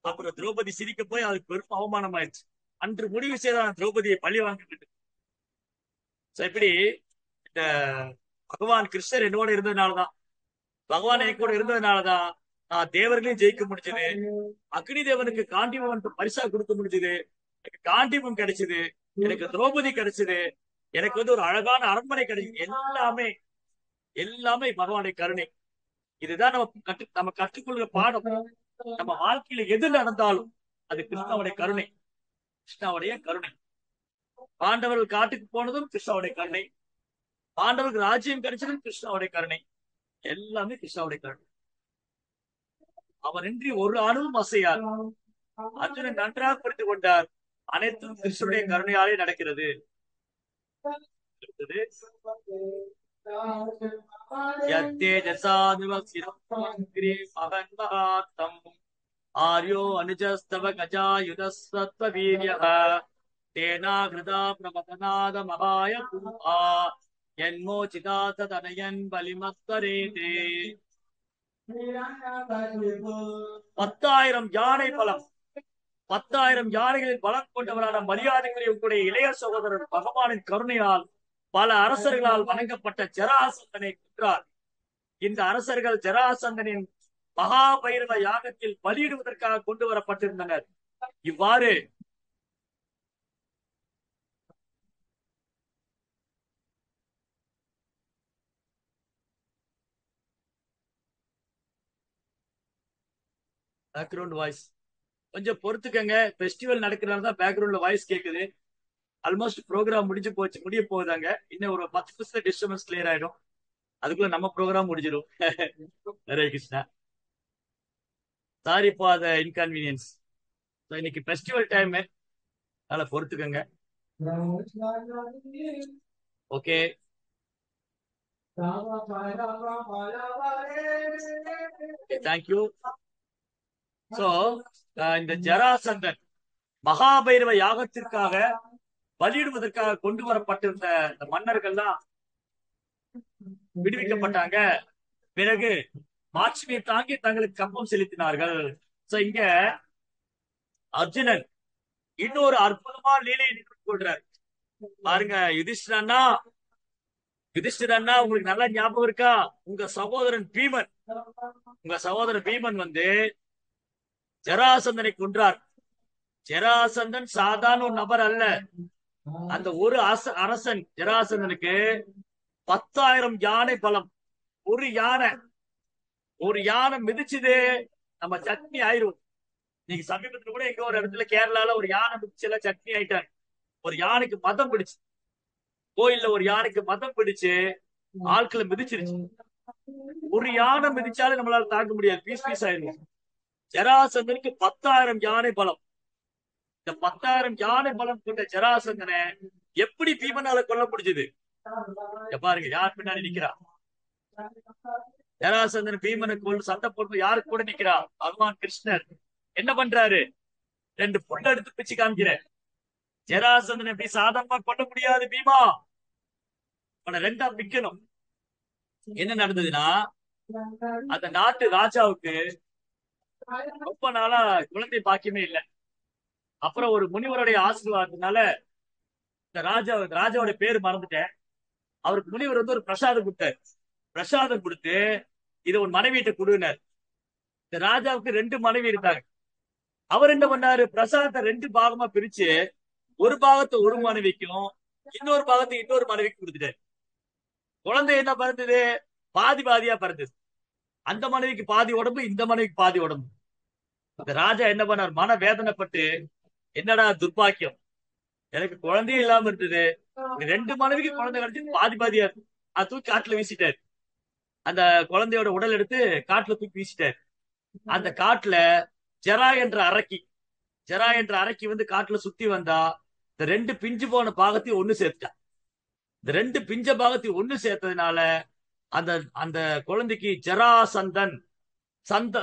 அப்புறம் திரௌபதி சிரிக்க போய் அதுக்கு பெரும் அவமானம் ஆயிடுச்சு. அன்று முடிவு செய்தான் திரௌபதியை பழி வாங்கிட்டு. இப்படி இந்த பகவான் கிருஷ்ணர் என்னோட இருந்ததுனாலதான், பகவான் என் கூட இருந்ததுனாலதான் நான் தேவர்களையும் ஜெயிக்க முடிஞ்சது, அக்னி தேவனுக்கு காண்டிவம் பரிசா கொடுக்க முடிஞ்சது, எனக்கு காண்டிவம் கிடைச்சது, எனக்கு திரௌபதி கிடைச்சது, எனக்கு ஒரு அழகான அரண்மனை கிடைச்சது. எல்லாமே எல்லாமே பகவானுடைய கருணை. இதுதான் நம்ம கற்றுக்கொள்கிற பாடம். நம்ம வாழ்க்கையில எது நடந்தாலும் அது கிருஷ்ணாவுடைய கருணை, கிருஷ்ணாவுடைய கருணை. பாண்டவர்கள் காட்டுக்கு போனதும் கிருஷ்ணாவுடைய கருணை, பாண்டவருக்கு ராஜ்யம் கிடைச்சதும் கிருஷ்ணாவுடைய கருணை. எல்லாமே கிருஷ்ணாவுடைய கருணை. அவரின்றி ஒரு அணுவும் அசையார். அர்ஜுனன் நன்றாக புரிந்து கொண்டார், அனைத்தும் கிருஷ்ணனுடைய கருணையாலே நடக்கிறது. ஆர்யோ அனுஜஸ்தவ கஜாயுதஸ்வத்வ வீர்யः தேனா ஹிருதா பிரமதநாத மகாய பூபா யன்மோசிதா ததனயன் பலிமத்வரேதே. 10,000 யானை பலம், 10,000 யானைகளின் பலம் கொண்டவரான மரியாதைக்குரிய உங்களுடைய இளைய சகோதரர் பகவானின் கருணையால் பல அரசர்களால் வணங்கப்பட்ட ஜராசந்தனை கொன்றார். இந்த அரசர்கள் ஜராசந்தனின் மகாபைரவ யாகத்தில் பலியிடுவதற்காக கொண்டு வரப்பட்டிருந்தனர். இவ்வாறு பேக்ரவுண்ட் வாய்ஸ் கொஞ்சம் பொறுத்துக்கங்க. பெஸ்டிவல் நடக்கிறனால தான் பேக்ரவுண்ட்ல வாய்ஸ் கேக்குது. ஆல்மோஸ்ட் ப்ரோக்ராம் முடிஞ்சு போச்சு, முடிய போகுதாங்க. இன்னும் ஒரு 10 நிமிஷத்துல டிஸ்டர்பன்ஸ் கிளியர் ஆயிடும். அதுக்குள்ள நம்ம ப்ரோக்ராம் முடிஞ்சிடும். Hare Krishna. Sorry for the inconvenience. இன்னைக்கு ஃபெஸ்டிவல் டைம், அதனால பொறுத்துக்கங்க. Okay, thank you. சோ இந்த ஜராசந்தன் மகாபைரவ யாகத்திற்காக பலியிடுவதற்காக கொண்டு வரப்பட்டிருந்த இந்த மன்னர்கள் தான் விடுவிக்கப்பட்டாங்க. பிறகு மாட்சிமை தாங்கி தங்களுக்கு கம்பம் செலுத்தினார்கள். சோ இங்க அர்ஜுனன் இன்னொரு அற்புதமான லீலையை கொள்றார். பாருங்க, யுதிஷ்டரன்னா உங்களுக்கு நல்லா ஞாபகம் இருக்கா? உங்க சகோதரன் பீமன் வந்து ஜராசந்தனை கொன்றார். ஜராசந்தன் சாதாரண ஒரு நபர் அல்ல. அந்த ஒரு அரசன் ஜராசந்தனுக்கு 10,000 யானை பலம். ஒரு யானை மிதிச்சுது நம்ம சட்னி ஆயிரும். நீங்க சமீபத்துல கூட எங்க ஒரு இடத்துல கேரளால ஒரு யானை மிதிச்சு எல்லாம் சட்னி ஆயிட்டாங்க. ஒரு யானைக்கு மதம் பிடிச்சு, கோயில்ல ஒரு யானைக்கு மதம் பிடிச்சு ஆட்களை மிதிச்சிருச்சு. ஒரு யானை மிதிச்சாலும் நம்மளால தாங்க முடியாது, பீஸ் பீஸ் ஆயிரும். ஜராசந்தனுக்கு 10,000 யானை பலம். இந்த 10,000 யானை பலம் கொண்ட ஜராசந்தனை எப்படி பீமனால கொல்ல முடிஞ்சது? பாருங்க, யார் பின்னாடி நிக்கிறா? ஜராசந்தன் பீமனை கொண்டு சண்டை போட்டு யாருக்கு கூட நிக்கிறா? பகவான் கிருஷ்ணர். என்ன பண்றாரு? 2 புல் எடுத்து பிச்சு காமிக்கிறேன். ஜராசந்தனை எப்படி சாதாரணமா கொல்ல முடியாது பீமா, அவனை 2ஆ பிக்கணும். என்ன நடந்ததுன்னா, அந்த நாட்டு ராஜாவுக்கு ரொம்ப நாளா குழந்தை பாக்கியமே இல்லை. அப்புறம் ஒரு முனிவருடைய ஆசீர்வாதத்தினால இந்த ராஜாவோட பேரு மறந்துட்டேன். அவருக்கு முனிவர் வந்து ஒரு பிரசாதம் கொடுத்தார். பிரசாதம் கொடுத்து இதை உன் மனைவியிட்ட கொடுனார். இந்த ராஜாவுக்கு 2 மனைவி இருந்தாங்க. அவர் என்ன பண்ணாரு? பிரசாதத்தை 2 பாகமா பிரிச்சு ஒரு பாகத்தை ஒரு மனைவிக்கும் இன்னொரு பாகத்தை இன்னொரு மனைவிக்கும் கொடுத்துட்டாரு. குழந்தை என்ன பிறந்தது? பாதி பாதியா பிறந்தது. அந்த மனைவிக்கு பாதி உடம்பு, இந்த மனைவிக்கு பாதி உடம்பு. இந்த ராஜா என்ன பண்ணார்? மன வேதனைப்பட்டு, என்னடா துர்பாக்கியம், எனக்கு குழந்தையே இல்லாம இருந்தது, 2 மனைவிக்கு குழந்தை கிடைச்சு பாதி பாதியா இருக்கு. அது தூக்கி காட்டுல வீசிட்டாரு. அந்த குழந்தையோட உடல் எடுத்து காட்டுல தூக்கி வீசிட்டாரு. அந்த காட்டுல ஜரா என்ற அரக்கி வந்து காட்டுல சுத்தி வந்தா இந்த 2 பிஞ்சு போன பாகத்தையும் ஒண்ணு சேர்த்தா. இந்த 2 பிஞ்ச பாகத்தையும் ஒண்ணு சேர்த்ததுனால அந்த அந்த குழந்தைக்கு ஜராசந்தன்,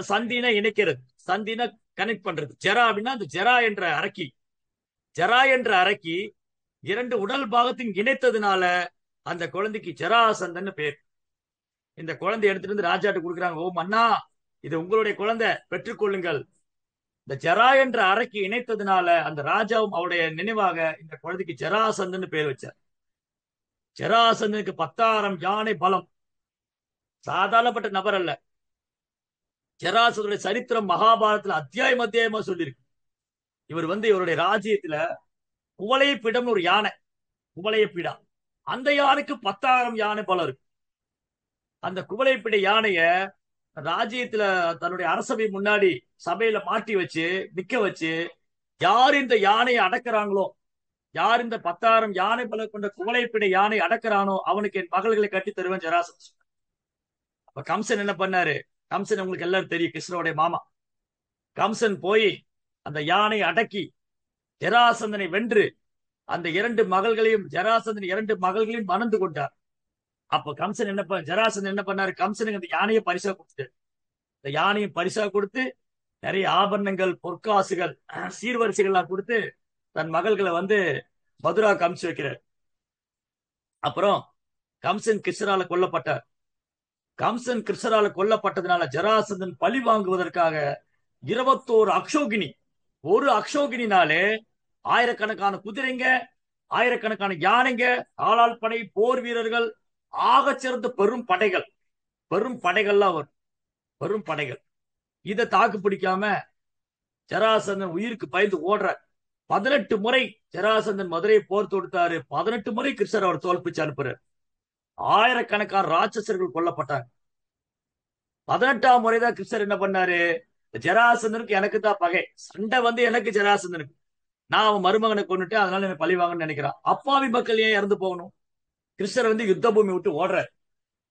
சந்தின இணைக்கிறது, சந்தின கனெக்ட் பண்றது. ஜரா அப்படின்னா அந்த ஜரா என்ற அரக்கி 2 உடல் பாகத்தையும் இணைத்ததுனால அந்த குழந்தைக்கு ஜராசந்தன் பேர். இந்த குழந்தை எடுத்துட்டு வந்து ராஜாட்ட கொடுக்குறாங்க. ஓ மன்னா, இது உங்களுடைய குழந்தை, பெற்றுக்கொள்ளுங்கள். இந்த ஜரா என்ற அரக்கி இணைத்ததுனால அந்த ராஜாவும் அவருடைய நினைவாக இந்த குழந்தைக்கு ஜராசந்தன் பேர் வச்சார். ஜராசந்தனுக்கு 10,000 யானை பலம். சாதாரணப்பட்ட நபர் அல்ல. ஜராசந்தனுடைய சரித்திரம் மகாபாரதத்துல அத்தியாயமா சொல்லியிருக்கு. இவர் வந்து இவருடைய ராஜ்யத்துல குவளையப்பீடம் ஒரு யானை, குவளையப்பீடா, அந்த யானைக்கு 10,000 யானை பலம் இருக்கு. அந்த குவளையப்பீட யானைய ராஜ்யத்துல தன்னுடைய அரசவை முன்னாடி சபையில மாட்டி வச்சு நிக்க வச்சு, யார் இந்த யானையை அடக்குறாங்களோ, யார் இந்த 10,000 யானை பலம் கொண்ட குவளையப்பீட யானை அடக்குறானோ அவனுக்கு என் மகள்களை கட்டி தருவேன் ஜராசந்தன். அப்ப கம்சன் என்ன பண்ணாரு? கம்சன் உங்களுக்கு எல்லாரும் தெரியும், கிருஷ்ணனுடைய மாமா. கம்சன் போய் அந்த யானையை அடக்கி ஜராசந்தனை வென்று அந்த 2 மகள்களையும் ஜராசந்தன் 2 மகள்களையும் மணந்து கொண்டார். அப்ப கம்சன் ஜராசந்தன் என்ன பண்ணாரு? கம்சனுக்கு அந்த யானையை பரிசா கொடுத்தாரு. இந்த யானையும் பரிசா கொடுத்து நிறைய ஆபரணங்கள், பொற்காசுகள், சீர்வரிசைகள்லாம் கொடுத்து தன் மகள்களை வந்து மதுரா அனுப்பிச்சு வைக்கிறார். அப்புறம் கம்சன் கிருஷ்ணரால கொல்லப்பட்டார். கம்சன் கிருஷ்ணரால கொல்லப்பட்டதுனால ஜராசந்தன் பழி வாங்குவதற்காக 21 அக்ஷோகினி, ஒரு அக்ஷோகினினாலே ஆயிரக்கணக்கான குதிரைங்க, ஆயிரக்கணக்கான யானைங்க, ஆளாள் படை, போர் வீரர்கள், ஆகச்சிறந்த பெரும் படைகள், பெரும் படைகள்லாம் வரும், பெரும் படைகள். இதை தாக்கு பிடிக்காம ஜராசந்தன் உயிருக்கு பயந்து ஓடுறார். 18 முறை ஜராசந்தன் மதுரையை போர் தொடுத்தாரு. 18 முறை கிருஷ்ணர் அவர் தோல்பிச்சு அனுப்புறாரு. ஆயிரக்கணக்கான ராட்சசர்கள் கொல்லப்பட்டாங்க. 18ஆம் முறைதான் கிருஷ்ணர் என்ன பண்ணாரு, ஜராசந்தனுக்கு எனக்கு தான் பகை, சண்டை வந்து எனக்கு ஜராசந்தனுக்கு, நான் அவன் மருமகனை கொண்டுட்டேன், அதனால எனக்கு பழி வாங்கன்னு நினைக்கிறான். அப்பாவி மக்கள் ஏன் இறந்து போகணும்? கிருஷ்ணர் வந்து யுத்த பூமி விட்டு ஓடுறாரு.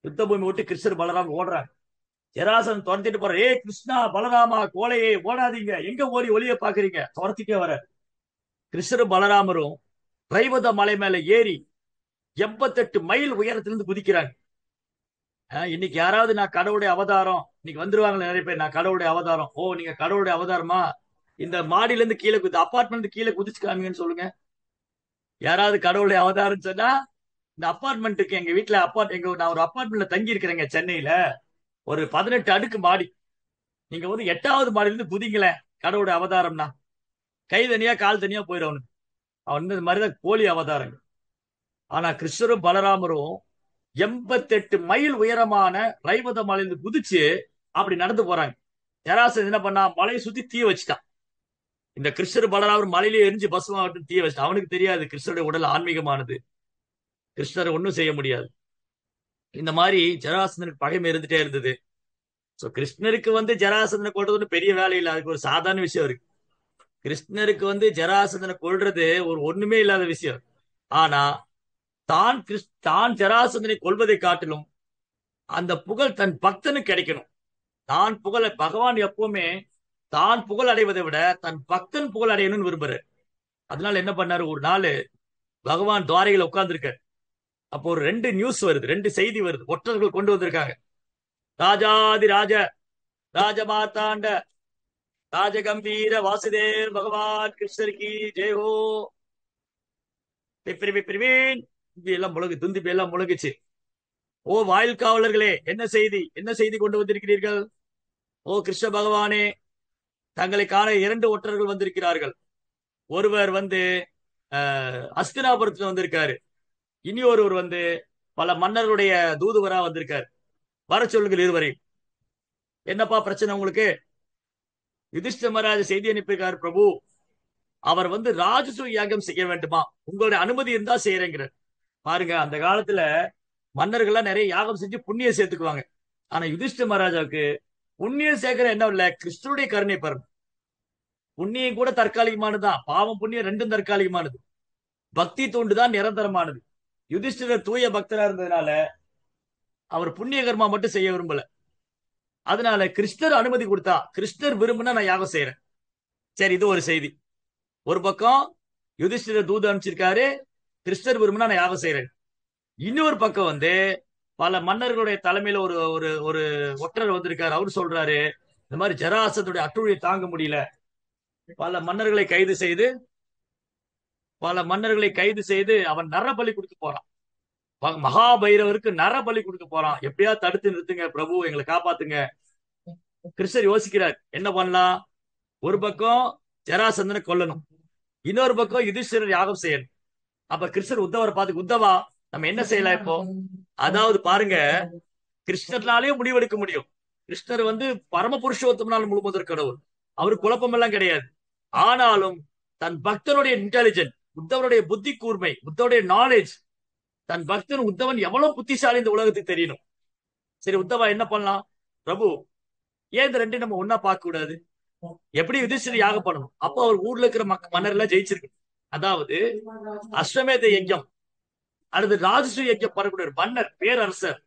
யுத்த பூமி விட்டு கிருஷ்ணர் பலராம் ஓடுறாங்க. ஜராசன் துரத்திட்டு போற, ஏ கிருஷ்ணா பலராமா கோலையே ஓடாதீங்க, எங்க ஓடி ஒளிய பாக்குறீங்க, துரத்திட்டே வர. கிருஷ்ணரும் பலராமரும் ரைவத மலை மேல ஏறி 88 மைல் உயரத்திலிருந்து குதிக்கிறாங்க. இன்னைக்கு யாராவது நான் கடவுளுடைய அவதாரம், இன்னைக்கு வந்துருவாங்க நிறைய பேர், நான் கடவுளுடைய அவதாரம். ஓ நீங்க கடவுளுடைய அவதாரமா, இந்த மாடியில இருந்து கீழே அபார்ட்மெண்ட் கீழே குதிச்சுக்காமீங்கன்னு சொல்லுங்க. யாராவது கடவுளுடைய அவதாரம் சொன்னா, இந்த அபார்ட்மெண்ட்டுக்கு, எங்க வீட்டுல நான் ஒரு அபார்ட்மெண்ட்ல தங்கி இருக்கிறேங்க சென்னையில, ஒரு 18 அடுக்கு மாடி. நீங்க வந்து 8வது மாடியில இருந்து குதிங்களேன், கடவுளுடைய அவதாரம்னா கை தனியா கால் தனியா போயிடும். அவன் இந்த மாதிரிதான் கோழி அவதாரங்க. ஆனா கிருஷ்ணரும் பலராமரும் 88 மைல் உயரமான ரைவத மலையிலிருந்து குதிச்சு அப்படி நடந்து போறாங்க. ஜராசன் என்ன பண்ணா, மலையை சுத்தி தீ வச்சுட்டான். இந்த கிருஷ்ணர் பலராமர் மலையிலே எரிஞ்சு பசுமாவட்டும் தீ வச்சுட்டான். அவனுக்கு தெரியாது கிருஷ்ணருடைய உடல் ஆன்மீகமானது, கிருஷ்ணரை ஒன்றும் செய்ய முடியாது. இந்த மாதிரி ஜராசந்தனுக்கு பகைமை இருந்துட்டே இருந்தது. சோ கிருஷ்ணருக்கு வந்து ஜராசந்தனை கொள்றது பெரிய வேலை இல்லை, அதுக்கு ஒரு சாதாரண விஷயம் இருக்கு. கிருஷ்ணருக்கு வந்து ஜராசந்தனை கொள்றது ஒரு ஒண்ணுமே இல்லாத விஷயம். ஆனா தான் ஜராசந்தனை கொள்வதை காட்டிலும் அந்த புகழ் தன் பக்தனுக்கு கிடைக்கணும். தான் புகழ பகவான் எப்பவுமே தான் புகழ் அடைவதை விட தன் பக்தன் புகழ் அடையணும்னு விரும்புறாரு. அதனால என்ன பண்ணாரு, ஒரு நாள் பகவான் துவாரையில உட்கார்ந்துருக்காரு. அப்போ ஒரு 2 நியூஸ் வருது, 2 செய்தி வருது. ஒற்றர்கள் கொண்டு வந்திருக்காங்க. ராஜாதி ராஜ ராஜமார்த்தாண்ட ராஜகம்பீர வாசுதேவ் பகவான் கிருஷ்ணர் கி ஜெயஹோ. எல்லாம் முழங்கு, துந்திப்பி எல்லாம் முழங்குச்சு. ஓ வாயில் காவலர்களே, என்ன செய்தி, என்ன செய்தி கொண்டு வந்திருக்கிறீர்கள்? ஓ கிருஷ்ண பகவானே, தங்களை காண 2 ஒற்றர்கள் வந்திருக்கிறார்கள். ஒருவர் வந்து அஸ்தினாபுரத்துல வந்திருக்காரு, இனி ஒருவர் வந்து பல மன்னர்களுடைய தூதுவரா வந்திருக்காரு. வர சொல்லுங்கள் இருவரையும். என்னப்பா பிரச்சனை உங்களுக்கு? யுதிஷ்ட மகாராஜ செய்தி அனுப்பியிருக்காரு பிரபு, அவர் வந்து ராஜசூய யாகம் செய்ய வேண்டுமா, உங்களுடைய அனுமதி இருந்தா செய்யறேங்கிறார். பாருங்க, அந்த காலத்துல மன்னர்கள்லாம் நிறைய யாகம் செஞ்சு புண்ணியம் சேர்த்துக்குவாங்க. ஆனா யுதிஷ்ட மகாராஜாவுக்கு புண்ணியம் சேர்க்கிற என்ன இல்ல, கிருஷ்ணனுடைய கருணை பாருங்க. புண்ணியம் கூட தற்காலிகமானதுதான், பாவம் புண்ணியம் ரெண்டும் தற்காலிகமானது. பக்தி தோண்டுதான் நிரந்தரமானது. யுதிஷ்டிரர் தூய பக்தரா இருந்ததுனால அவர் புண்ணிய கர்மா மட்டும் செய்ய விரும்பல. அதனால கிருஷ்ணர் அனுமதி கொடுத்தா, கிருஷ்ணர் விரும்புனா நான் யாகம் செய்யறேன். சரி, இது ஒரு செய்தி. ஒரு பக்கம் யுதிஷ்டிரர் தூது அனுப்பிச்சிருக்காரு, கிருஷ்ணர் விரும்புனா நான் யாகம் செய்யறேன். இன்னொரு பக்கம் வந்து பல மன்னர்களுடைய தலைமையில ஒரு ஒரு ஒரு ஒற்றர் வந்திருக்காரு. அவரு சொல்றாரு, இந்த மாதிரி ஜராசத்துடைய அட்டுழியை தாங்க முடியல, பல மன்னர்களை கைது செய்து அவன் நரபலி கொடுக்க போறான். மகாபைரவருக்கு நரபலி கொடுக்க போறான். எப்படியா தடுத்து நிறுத்துங்க பிரபு, எங்களை காப்பாத்துங்க. கிருஷ்ணர் யோசிக்கிறார், என்ன பண்ணலாம். ஒரு பக்கம் ஜராசந்தனை கொல்லணும், இன்னொரு பக்கம் யுதிஷ்டிரர் யாகம் செய்யணும். அப்ப கிருஷ்ணர் உத்தவரை பார்த்து, உத்தவா நம்ம என்ன செய்யலாம் இப்போ? அதாவது பாருங்க, கிருஷ்ணர்னாலே முடிவெடுக்க முடியும். கிருஷ்ணர் வந்து பரம புருஷோத்தமனால் முழுமுதற் கடவுள், அவரு குழப்பம் எல்லாம் கிடையாது. ஆனாலும் தன் பக்தனுடைய இன்டெலிஜென்ட், உத்தவனுடைய புத்தி கூர்மை, உத்தவனுடைய நாலேஜ், தன் பக்தன் உத்தவன் எவ்வளவு புத்திசாலி இந்த உலகத்துக்கு தெரியணும். சரி உத்தவா என்ன பண்ணலாம்? பிரபு, ஏன் இந்த 2 நம்ம ஒன்னா பார்க்க கூடாது? எப்படி யுதிஷ்டிரர் யாகம் பண்ணணும், அப்போ அவர் ஊர்ல இருக்கிற மன்னர் எல்லாம் ஜெயிச்சிருக்கு. அதாவது அஸ்வமேத யஜ்யம் அல்லது ராஜசூய யஜ்யம் பண்ணக்கூடிய மன்னர், பேரரசர்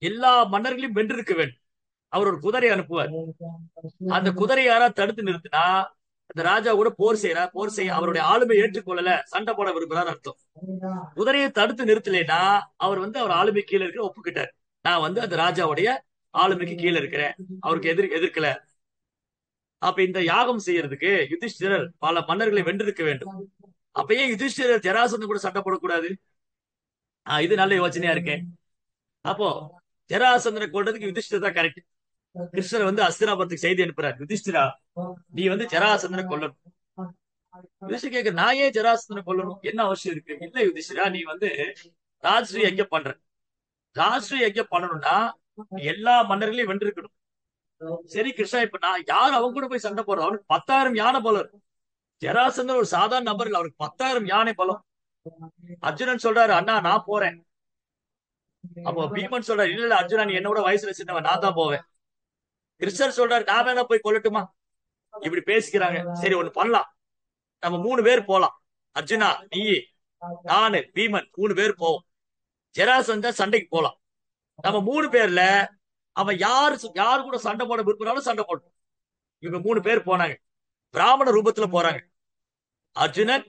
எல்லா மன்னர்களையும் வென்றிருக்க வேண்டும். அவர் ஒரு குதிரை அனுப்புவார். அந்த குதிரை யாரா தடுத்து நிறுத்தினா அந்த ராஜா கூட போர் செய்ய அவருடைய ஆளுமை ஏற்றுக்கொள்ளல, சண்டை போட விரும்புறாரு அர்த்தம். குதிரையை தடுத்து நிறுத்தலைன்னா அவர் வந்து அவர் ஆளுமை கீழே இருக்கிற ஒப்புக்கிட்டார், நான் வந்து அந்த ராஜாவுடைய ஆளுமைக்கு கீழே இருக்கிறேன், அவருக்கு எதிர்க்கல. அப்ப இந்த யாகம் செய்யறதுக்கு யுதிஷ்டிரர் பல மன்னர்களை வென்றிருக்க வேண்டும். அப்ப ஏன் யுதிஷ்டிரர் ஜராசந்தன் கூட சண்டை போடக்கூடாது? இது நல்ல யோசனையா இருக்கேன். அப்போ ஜராசந்தனை கொள்றதுக்கு யுதிஷ்டர் தான் கரெக்ட். கிருஷ்ணர் வந்து அஸ்தினாபுரத்துக்கு செய்தி அனுப்புறாரு, யுதிஷ்டிரா நீ வந்து ஜராசந்தனை கொல்லணும். யுதிஷ்டர் கேட்க, நான் ஏன் ஜராசந்தனை கொல்லணும், என்ன அவசியம் இருக்கு? இல்ல யுதிஷ்டிரா, நீ வந்து ராஜ்ஸ்ரீ யஜ்ஞம் பண்ற. ராஜ்ஸ்ரீ யஜ்ஞம் பண்ணணும்னா எல்லா மன்னர்களையும் வென்றிருக்கணும். சரி கிருஷ்ணா, இப்ப நான் யார் அவங்க கூட போய் சண்டை போடுறோம்? அவனுக்கு 10,000 யானை பலம். ஜராசந்தன் ஒரு சாதாரண நபர் இல்ல, அவருக்கு 10,000 யானை பலம். அர்ஜுனன் சொல்றாரு, அண்ணா நான் போறேன். அப்போ பீமன் சொல்றாரு, இல்ல இல்ல அர்ஜுனா, நீ என்னோட வயசுல சின்னவன், நான் தான் போவேன். கிருஷ்ணர் சொல்றாரு, நான் வேணா போய் கொல்லட்டுமா? இப்படி பேசிக்கிறாங்க. சரி ஒண்ணு பண்ணலாம், நம்ம 3 பேர் போலாம். அர்ஜுனா, நீ, நானு, பீமன் 3 பேர் போவோம். ஜராசந்த சண்டைக்கு போலாம். நம்ம 3 பேர்ல அவன் யாரு கூட சண்டை போட விரும்புறாலும் சண்டை போடணும். இவங்க 3 பேர் போனாங்க, பிராமண ரூபத்துல போறாங்க. அர்ஜுனன்,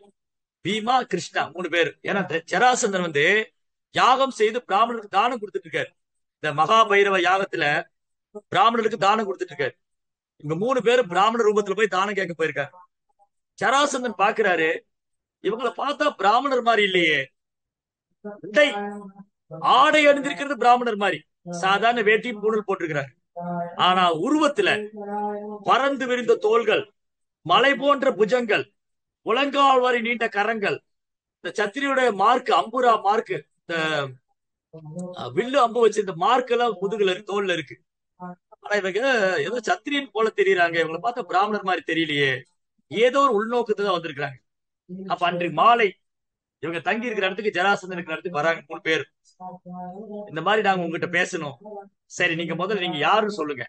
பீமா, கிருஷ்ணா 3 பேர். ஏன்னா ஜராசந்தன் வந்து யாகம் செய்து பிராமணருக்கு தானம் கொடுத்துட்டு இருக்காரு. இந்த மகாபைரவ யாகத்துல பிராமணருக்கு தானம் கொடுத்துட்டு இருக்காரு. இவங்க 3 பேரும் பிராமண ரூபத்துல போய் தானம் கேட்க போயிருக்காங்க. ஜராசந்தன் பாக்குறாரு, இவங்களை பார்த்தா பிராமணர் மாதிரி இல்லையே, ஆடை அணிந்திருக்கிறது பிராமணர் மாதிரி, சாதாரண வேட்டியும் பூணல் போட்டிருக்கிறார். ஆனா உருவத்துல பறந்து விரிந்த தோள்கள், மலை போன்ற புஜங்கள், முழங்கால் வரை நீண்ட கரங்கள், இந்த சத்திரியுடைய மார்க், அம்புரா மார்க், இந்த வில்லு அம்பு வச்சு இந்த மார்க் எல்லாம் முதுகுல இருக்கு, தோல்ல இருக்கு. ஆனா இவங்க ஏதோ சத்திரியன் போல தெரியறாங்க, இவங்களை பார்த்தா பிராமணர் மாதிரி தெரியலையே, ஏதோ ஒரு உள்நோக்கத்தை தான் வந்திருக்கிறாங்க. அப்ப அன்றைக்கு மாலை இவங்க தங்கி இருக்கிற இடத்துக்கு, ஜராசந்தன் இருக்கிற இடத்துக்கு வராங்க 3 பேர். இந்த மாதிரி நாங்க உங்ககிட்ட பேசணும். சரி நீங்க முதல்ல நீங்க யாருன்னு சொல்லுங்க.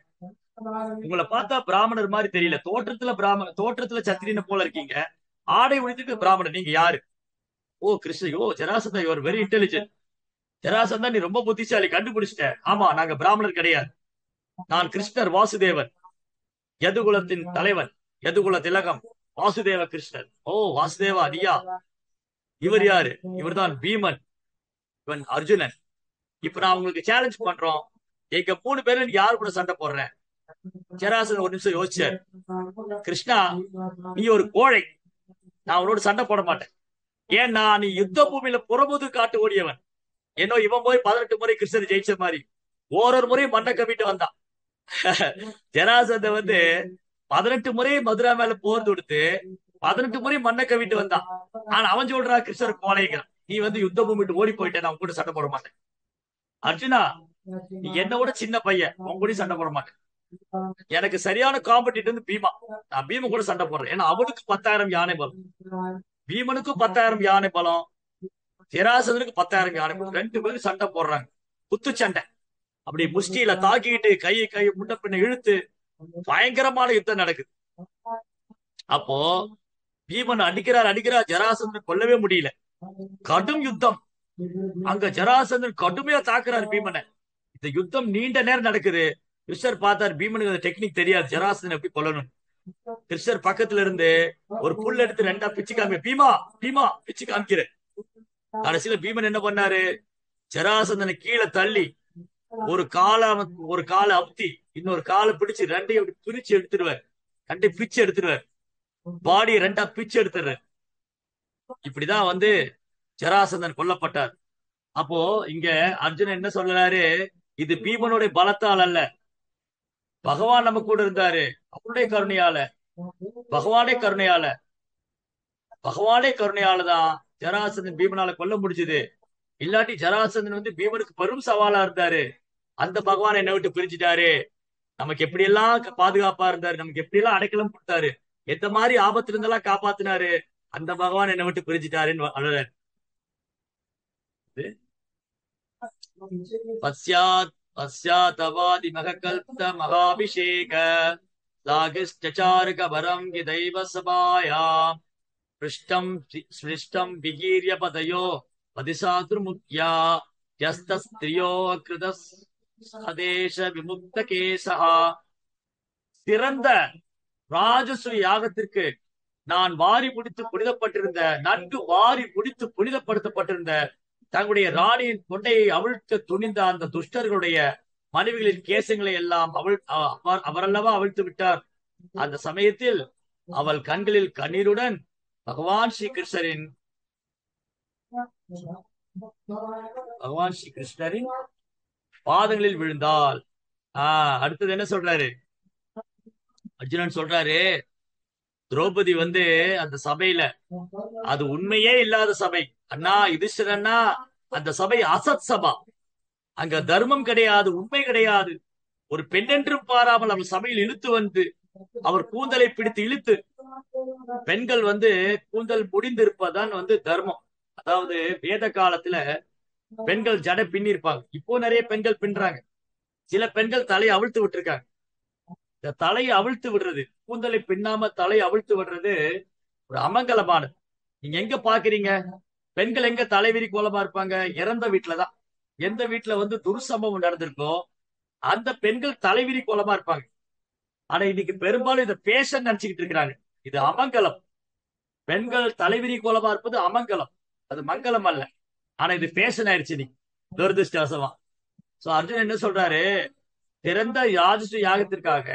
உங்களை பார்த்தா பிராமணர் மாதிரி தெரியல, தோற்றத்துல சத்திரியனை போல இருக்கீங்க, ஆடை உடைத்துக்கு பிராமணர், நீங்க யாரு? ஓ கிருஷ்ண, ஓ Jarasandha, your very intelligent. Jarasandha நீ ரொம்ப புத்திசாலி, கண்டுபிடிச்சிட்ட. ஆமா, நாங்க பிராமணர் கிடையாது, நான் கிருஷ்ணர் வாசுதேவன், யதுகுலத்தின் தலைவன், யதுகுல திலகம் வாசுதேவ கிருஷ்ணர். ஓ வாசுதேவா நீயா? இவர் யாரு? இவர்தான் பீமன், இவன் அர்ஜுனன். இப்ப நான் உங்களுக்கு சேலஞ்ச் பண்றோம், எங்க 3 பேரும் யாரு கூட சண்டை போடுறேன்? ஜராசந்தன் ஒரு நிமிஷம் யோசிச்சார். கிருஷ்ணா, நீ ஒரு கோழை, நான் அவனோட சண்டை போட மாட்டேன். ஏன்னா நீ யுத்த பூமியில புறமுது காட்டு ஓடியவன். ஏன்னோ இவன் போய் 18 முறை கிருஷ்ணர் ஜெயிச்ச மாதிரி ஓரொரு முறையும் மண்டை கவிட்டு வந்தான். ஜராசந்த வந்து 18 முறை மதுரா மேல போர் தொடுத்து 18 முறை மண்ணை கவிட்டு வந்தான். ஆனா அவன் சொல்றா கிருஷ்ணர் கோழைங்கிறான், நீ வந்து யுத்த பூமிட்டு ஓடி போயிட்ட, நான் கூட சண்டை போட மாட்டேன். அர்ஜுனா, நீ என்னோட சின்ன பையன், உன் கூட சண்டை போட மாட்டேன். எனக்கு சரியான காம்படிட்டர் வந்து பீமா, நான் பீம கூட சண்டை போடுறேன். ஏன்னா அவனுக்கு 10,000 யானை பலம், பீமனுக்கும் 10,000 யானை பலம், ஜராசந்தனுக்கு 10,000 யானை பலம். 2 பேரும் சண்டை போடுறாங்க, குத்து சண்டை. அப்படி முஷ்டியில தாக்கிக்கிட்டு கை முன்ன பின்ன இழுத்து பயங்கரமான யுத்தம் நடக்குது. அப்போ பீமன் அடிக்கிறார், ஜராசந்தன் கொல்லவே முடியல. கடும் யுத்தம். அங்க ஜராசந்தன் கடுமையா தாக்குறாரு பீமனை. இந்த யுத்தம் நீண்ட நேரம் நடக்குது. கிருஷ்ணர் பார்த்தார், பீமனுக்கு டெக்னிக் தெரியாது, ஜராசந்தன் எப்படி கொல்லணும். கிருஷ்ணர் பக்கத்துல இருந்து ஒரு புல் எடுத்து 2ஆ பிச்சு காமி, பீமா பீமா பிச்சு காமிக்கிற. கடைசியில பீமன் என்ன பண்ணாரு, ஜராசந்தனை கீழே தள்ளி ஒரு காலை அப்தி இன்னொரு காலை பிடிச்சு 2ஐயும் அப்படி பிரிச்சு எடுத்துடுவார், 2ஐயும் பிச்சு எடுத்துடுவார், பாடி 2ஆ பிச்சு எடுத்துடுறார். இப்படிதான் வந்து ஜராசந்தன் கொல்லப்பட்டார். அப்போ இங்க அர்ஜுனன் என்ன சொல்றாரு, இது பீமனுடைய பலத்தால் அல்ல, பகவான் நம்ம கூட இருந்தாரு, அவருடைய கருணையால, பகவானே கருணையாலதான் ஜராசந்தன் பீமனால கொல்ல முடிஞ்சது. இல்லாட்டி ஜராசந்தன் வந்து பீமனுக்கு பெரும் சவாலா இருந்தாரு. அந்த பகவான் என்ன விட்டு பிரிச்சுட்டாரு, நமக்கு எப்படி எல்லாம் பாதுகாப்பா இருந்தாரு, நமக்கு எப்படி எல்லாம் அடைக்கலம் கொடுத்தாரு, எந்த மாதிரி ஆபத்துல இருந்தெல்லாம் காப்பாத்தினாரு, அந்த பகவான் என்ன விட்டு பிரிச்சுட்டாருன்னு அழுறாரு. பஸ்யாதவாதி மகல்ப்த மகாபிஷேக லாகிஷ்டசாருகபரம் யதைவ சபாயாம் பிருஷ்டம் ஸ்ருஷ்டம் விகீர்ய பதயோ பதிசாதுர்முக்யா யஸ்தஸ்திரியோ கிருதஸ் சதேஷ விமுக்த கேசஹா. சிறந்த ராஜஸ்ரீ யாகத்திற்கு நான் வாரி முடித்து புனிதப்பட்டிருந்த, நன்கு வாரி முடித்து புனிதப்படுத்தப்பட்டிருந்த தங்களுடைய ராணியின் கொண்டையை அவிழ்த்து துணிந்த அந்த துஷ்டர்களுடைய மனைவிகளின் கேசங்களை எல்லாம் அவரல்லவா அவிழ்த்து விட்டார். அந்த சமயத்தில் அவள் கண்களில் கண்ணீருடன் பகவான் ஸ்ரீ கிருஷ்ணரின் பாதங்களில் விழுந்தாள். அடுத்தது என்ன சொல்றாரு அர்ஜுனன்? சொல்றாரு, திரௌபதி அந்த சபையில அது உண்மையே இல்லாத சபை. அண்ணா யுதிஷ்டிரன்னா, அந்த சபை அசத் சபா. அங்க தர்மம் கிடையாது, உண்மை கிடையாது. ஒரு பெண் என்றும் பாராமல் அவர் சபையில் இழுத்து அவர் கூந்தலை பிடித்து இழுத்து, பெண்கள் கூந்தல் முடிந்திருப்பதான் தர்மம். அதாவது வேத காலத்துல பெண்கள் ஜடை பின்னிருப்பாங்க. இப்போ நிறைய பெண்கள் பின்றாங்க. சில பெண்கள் தலையை அவிழ்த்து விட்டுருக்காங்க. இந்த தலையை அவிழ்த்து விடுறது, கூந்தலை பின்னாம தலையை அவிழ்த்து விடுறது ஒரு அமங்கலமானது. நீங்க எங்க பாக்குறீங்க? பெண்கள் எங்க தலைவிரி கோலமா இருப்பாங்க? இறந்த வீட்டுலதான். எந்த வீட்டுல துர்சம்பவம் நடந்திருக்கோ அந்த பெண்கள் தலைவிரி கோலமா இருப்பாங்க. ஆனா இன்னைக்கு பெரும்பாலும் இதை பேஷன் நினைச்சுக்கிட்டு இருக்கிறாங்க. இது அமங்கலம். பெண்கள் தலைவிரி கோலமா இருப்பது அமங்கலம், அது மங்கலம் அல்ல. ஆனா இது பேஷன் ஆயிடுச்சு நீ, துரதிருஷ்டவசமா. சோ அர்ஜுன் என்ன சொல்றாரு? திறந்த யாதிஷ்ட யாகத்திற்காக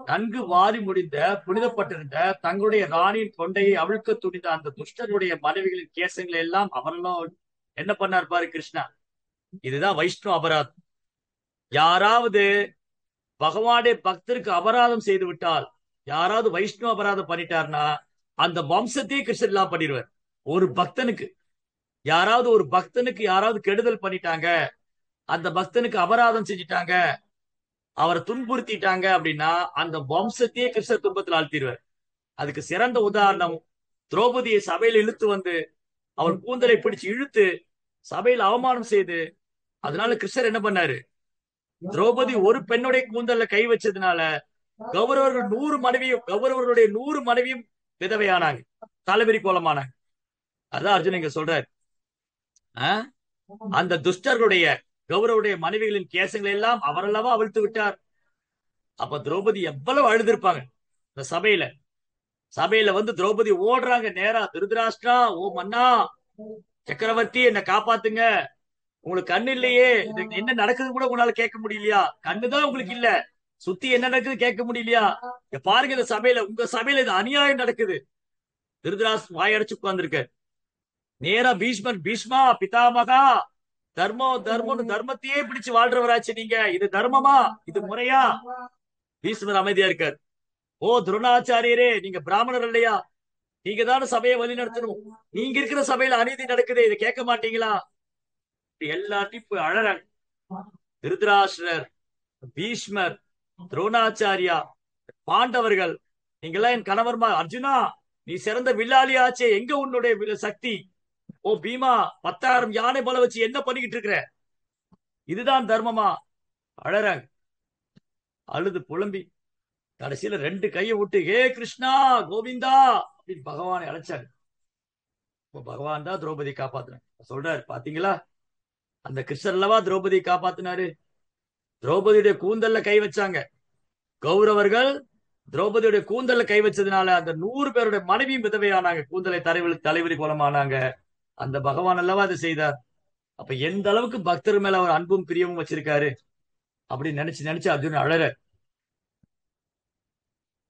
நன்கு வாரி முடிந்த புனிதப்பட்டிருந்த தங்களுடைய ராணியின் கொண்டையை அவிழ்க்க துணிந்த அந்த துஷ்டனுடைய மனைவிகளின் கேசங்களை எல்லாம் அவரெல்லாம் என்ன பண்ணார் பாரு கிருஷ்ணா. இதுதான் வைஷ்ணவ அபராதம். யாராவது பகவானுடைய பக்தருக்கு அபராதம் செய்து விட்டால், யாராவது வைஷ்ணவ அபராதம் பண்ணிட்டார்னா அந்த வம்சத்தையே கிருஷ்ணன் எல்லாம் பண்ணிடுவார். ஒரு பக்தனுக்கு ஒரு பக்தனுக்கு யாராவது கெடுதல் பண்ணிட்டாங்க, அந்த பக்தனுக்கு அபராதம் செஞ்சிட்டாங்க, அவரை துன்புறுத்திட்டாங்க அப்படின்னா அந்த வம்சத்தையே கிருஷ்ணர் துன்பத்தில் ஆழ்த்திடுவார். அதுக்கு சிறந்த உதாரணம், திரௌபதியை சபையில் இழுத்து அவர் கூந்தலை பிடிச்சு இழுத்து சபையில் அவமானம் செய்து, அதனால கிருஷ்ணர் என்ன பண்ணாரு? திரௌபதி ஒரு பெண்ணுடைய கூந்தல்ல கை வச்சதுனால கௌரவர்கள் 100 மனைவியும், கௌரவர்களுடைய 100 மனைவியும் விதவையானாங்க, தலைவிரி கோலமானாங்க. அதான் அர்ஜுன் இங்க சொல்றாரு. அந்த துஷ்டர்களுடைய கௌரவருடைய மனைவிகளின் கேசங்களை எல்லாம் அவரல்லவா அவிழ்த்து விட்டார். அப்ப திரௌபதி எவ்வளவு அழுதிருப்பாங்க. இந்த சபையில திரௌபதி ஓடுறாங்க நேரா. திருதராஷ்டிரா, ஓ மன்னா சக்கரவர்த்தி, என்ன காப்பாத்துங்க, உங்களுக்கு கண்ணு இல்லையே, என்ன நடக்குது கூட உங்களால கேட்க முடியலையா? கண்ணுதான் உங்களுக்கு இல்ல, சுத்தி என்ன நடக்குது கேட்க முடியலையா? பாருங்க, இந்த சபையில, உங்க சபையில இது அநியாயம் நடக்குது. திருதராஷ் வாயடைச்சு உட்கார்ந்துருக்க. நேரா பீஷ்மர், பீஷ்மா பிதாமகா, தர்மம் தர்மம் தர்மத்தையே பிடிச்சு வாழ்றவராச்சு நீங்க, இது தர்மமா, இது முறையா? பீஷ்மர் அமைதியா இருக்கார். ஓ துரோணாச்சாரியரே, நீங்க பிராமணர் இல்லையா? நீங்க தானே சபையை வழி நடத்தணும். நீங்க இருக்கிற சபையில அநீதி நடக்குது, இதை கேட்க மாட்டீங்களா? எல்லாத்தையும் போய் அழறாங்க. திருதராஷ்டிரர், பீஷ்மர், துரோணாச்சாரியா, பாண்டவர்கள், நீங்கெல்லாம் என் கணவர்மா. அர்ஜுனா, நீ சிறந்த வில்லாளி ஆச்சே, எங்க உன்னுடைய சக்தி? ஓ பீமா, 10,000 யானை போல வச்சு என்ன பண்ணிக்கிட்டு இருக்கிற? இதுதான் தர்மமா? அழறாங்க. அழுது புலம்பி கடைசியில 2 கையை விட்டு, ஹே கிருஷ்ணா கோவிந்தா அப்படின்னு பகவானை அழைச்சாரு. பகவான் தான் திரௌபதி காப்பாத்துனாங்க. சொல்றாரு, பாத்தீங்களா, அந்த கிருஷ்ணர் அல்லவா திரௌபதியை காப்பாத்தினாரு. திரௌபதியுடைய கூந்தல்ல கை வச்சாங்க கௌரவர்கள். திரௌபதியுடைய கூந்தல்ல கை வச்சதுனால அந்த 100 பேருடைய மனைவியும் விதவையானாங்க, கூந்தலை தலைவிரி கோலமானாங்க. அந்த பகவான் அல்லவா அதை செய்தார். அப்ப எந்த அளவுக்கு பக்தர் மேல அவர் அன்பும் பிரியமும் வச்சிருக்காரு அப்படின்னு நினைச்சு நினைச்சு அர்ஜுன் அழற.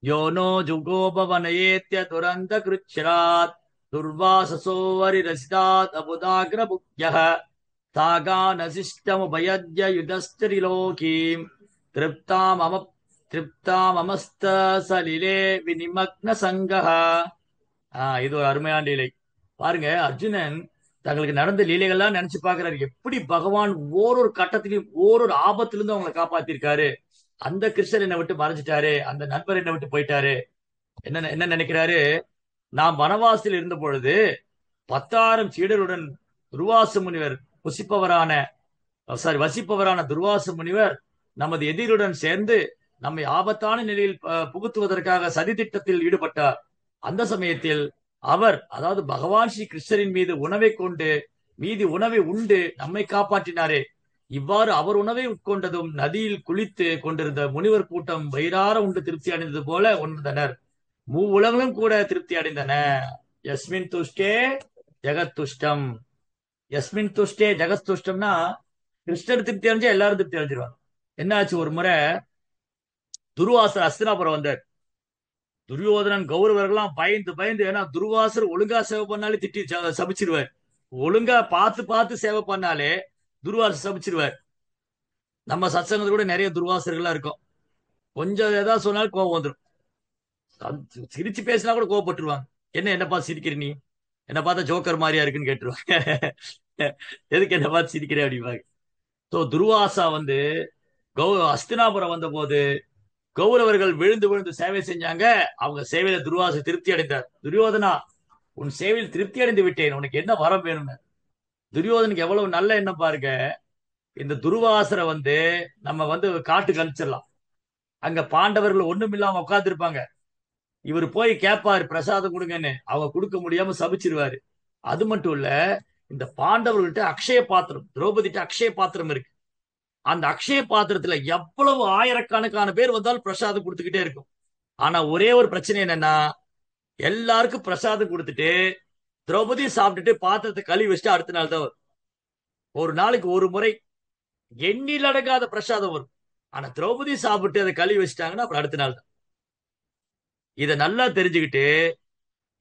யோனோ ஜுகோபவனயேத்ய துரந்த கிருச்சாத் துர்வாசசோவரி ரசிதாத் அபுதாகிர புக்யஹ தாகா நசிஷ்டமுபயத்ய யுதஸ்திரிலோகீம் திருப்தாம் அமஸ்த சலிலே வினிமக்ன சங்கஹ. இது ஒரு அருமையான லீலை. பாருங்க, அர்ஜுனன் தங்களுக்கு நடந்த லீலைகள்லாம் நினைச்சு பாக்குறாரு. எப்படி பகவான் ஓரொரு கட்டத்திலையும் ஓரொரு ஆபத்திலிருந்து அவங்களை காப்பாத்திருக்காரு. அந்த கிருஷ்ணர் என்னை விட்டு மறைஞ்சிட்டாரு, அந்த நண்பர் என்னை விட்டு போயிட்டாரு. என்ன என்ன நினைக்கிறாரு? நாம் வனவாசியில் இருந்த பொழுது 10,000 சீடருடன் துர்வாச முனிவர் வசிப்பவரான துர்வாச முனிவர் நமது எதிரியுடன் சேர்ந்து நம்மை ஆபத்தான நிலையில் புகுத்துவதற்காக சதி திட்டத்தில் ஈடுபட்டார். அந்த சமயத்தில் அவர், அதாவது பகவான் ஸ்ரீ கிருஷ்ணரின் மீது உணவை கொண்டு மீதி உணவை உண்டு நம்மை காப்பாற்றினாரே. இவ்வாறு அவர் உணவை உட்கொண்டதும் நதியில் குளித்து கொண்டிருந்த முனிவர் கூட்டம் வயிறார உண்டு திருப்தி அடைந்தது போல உணர்ந்தனர். உலகளும் கூட திருப்தி அடைந்தன. யஸ்மின் துஷ்டே ஜெகத் துஷ்டம். யஸ்மின் துஷ்டே ஜெகத் துஷ்டம்னா கிருஷ்ணர் திருப்தி அடைஞ்சா எல்லாரும் திருப்தி அடைஞ்சிருவாங்க. என்னாச்சு, ஒரு முறை துர்வாசர் அஸ்தினாபுரம் வந்தார். துரியோதனன் கௌரவர்கள்லாம் பயந்து பயந்து, ஏன்னா துர்வாசர் ஒழுங்கா சேவை பண்ணாலே திட்டி சபிச்சிருவார். ஒழுங்கா பார்த்து பார்த்து சேவை பண்ணாலே துர்வாசர் சபிச்சிருவார். நம்ம சத்சங்கத்துல கூட நிறைய துர்வாசர்கள்லாம் இருக்கும். கொஞ்சம் ஏதாவது சொன்னாலும் கோபம் வந்துடும். சிரிச்சு பேசினா கூட கோவப்பட்டுருவாங்க. என்ன பார்த்து சிரிக்கிற நீ? என்ன பார்த்தா ஜோக்கர் மாதிரியா இருக்குன்னு கேட்டுருவாங்க. எதுக்கு என்ன பார்த்து சிரிக்கிறேன் அப்படிம்பாங்க. ஸோ துர்வாசா வந்து அஸ்தினாபுரம் வந்த போது கௌரவர்கள் விழுந்து விழுந்து சேவை செஞ்சாங்க. அவங்க சேவையில துர்வாச திருப்தி அடைந்தார். துரியோதனா, உன் சேவையில் திருப்தி அடைந்து விட்டேன், உனக்கு என்ன வரம் வேணும்னு. துரியோதனுக்கு எவ்வளவு நல்ல எண்ணம் பாருங்க. இந்த துர்வாசரை வந்து நம்ம வந்து காட்டுக்கு அனுப்பிச்சிடலாம். அங்க பாண்டவர்கள் ஒண்ணும் இல்லாம உட்கார்ந்து இருப்பாங்க. இவர் போய் கேட்பாரு பிரசாதம் கொடுங்கன்னு, அவங்க கொடுக்க முடியாம சபிச்சிருவாரு. அது மட்டும் இல்ல, இந்த பாண்டவர்கள்ட்ட அக்ஷய பாத்திரம், திரௌபதிட்ட அக்ஷய பாத்திரம் இருக்கு. அந்த அக்ஷய பாத்திரத்துல எவ்வளவு ஆயிரக்கணக்கான பேர் வந்தாலும் பிரசாதம் கொடுத்துக்கிட்டே இருக்கும். ஆனா ஒரே ஒரு பிரச்சனை என்னன்னா, எல்லாருக்கும் பிரசாதம் கொடுத்துட்டு திரௌபதி சாப்பிட்டுட்டு பாத்திரத்தை கழுவி வச்சுட்டு அடுத்த நாள் தான் வரும். ஒரு நாளைக்கு ஒரு முறை எண்ணில் அடங்காத பிரசாதம் வரும். ஆனா திரௌபதி சாப்பிட்டு அதை கழுவி வச்சுட்டாங்கன்னா அப்புறம் அடுத்த நாள் தான். இதை நல்லா தெரிஞ்சுக்கிட்டு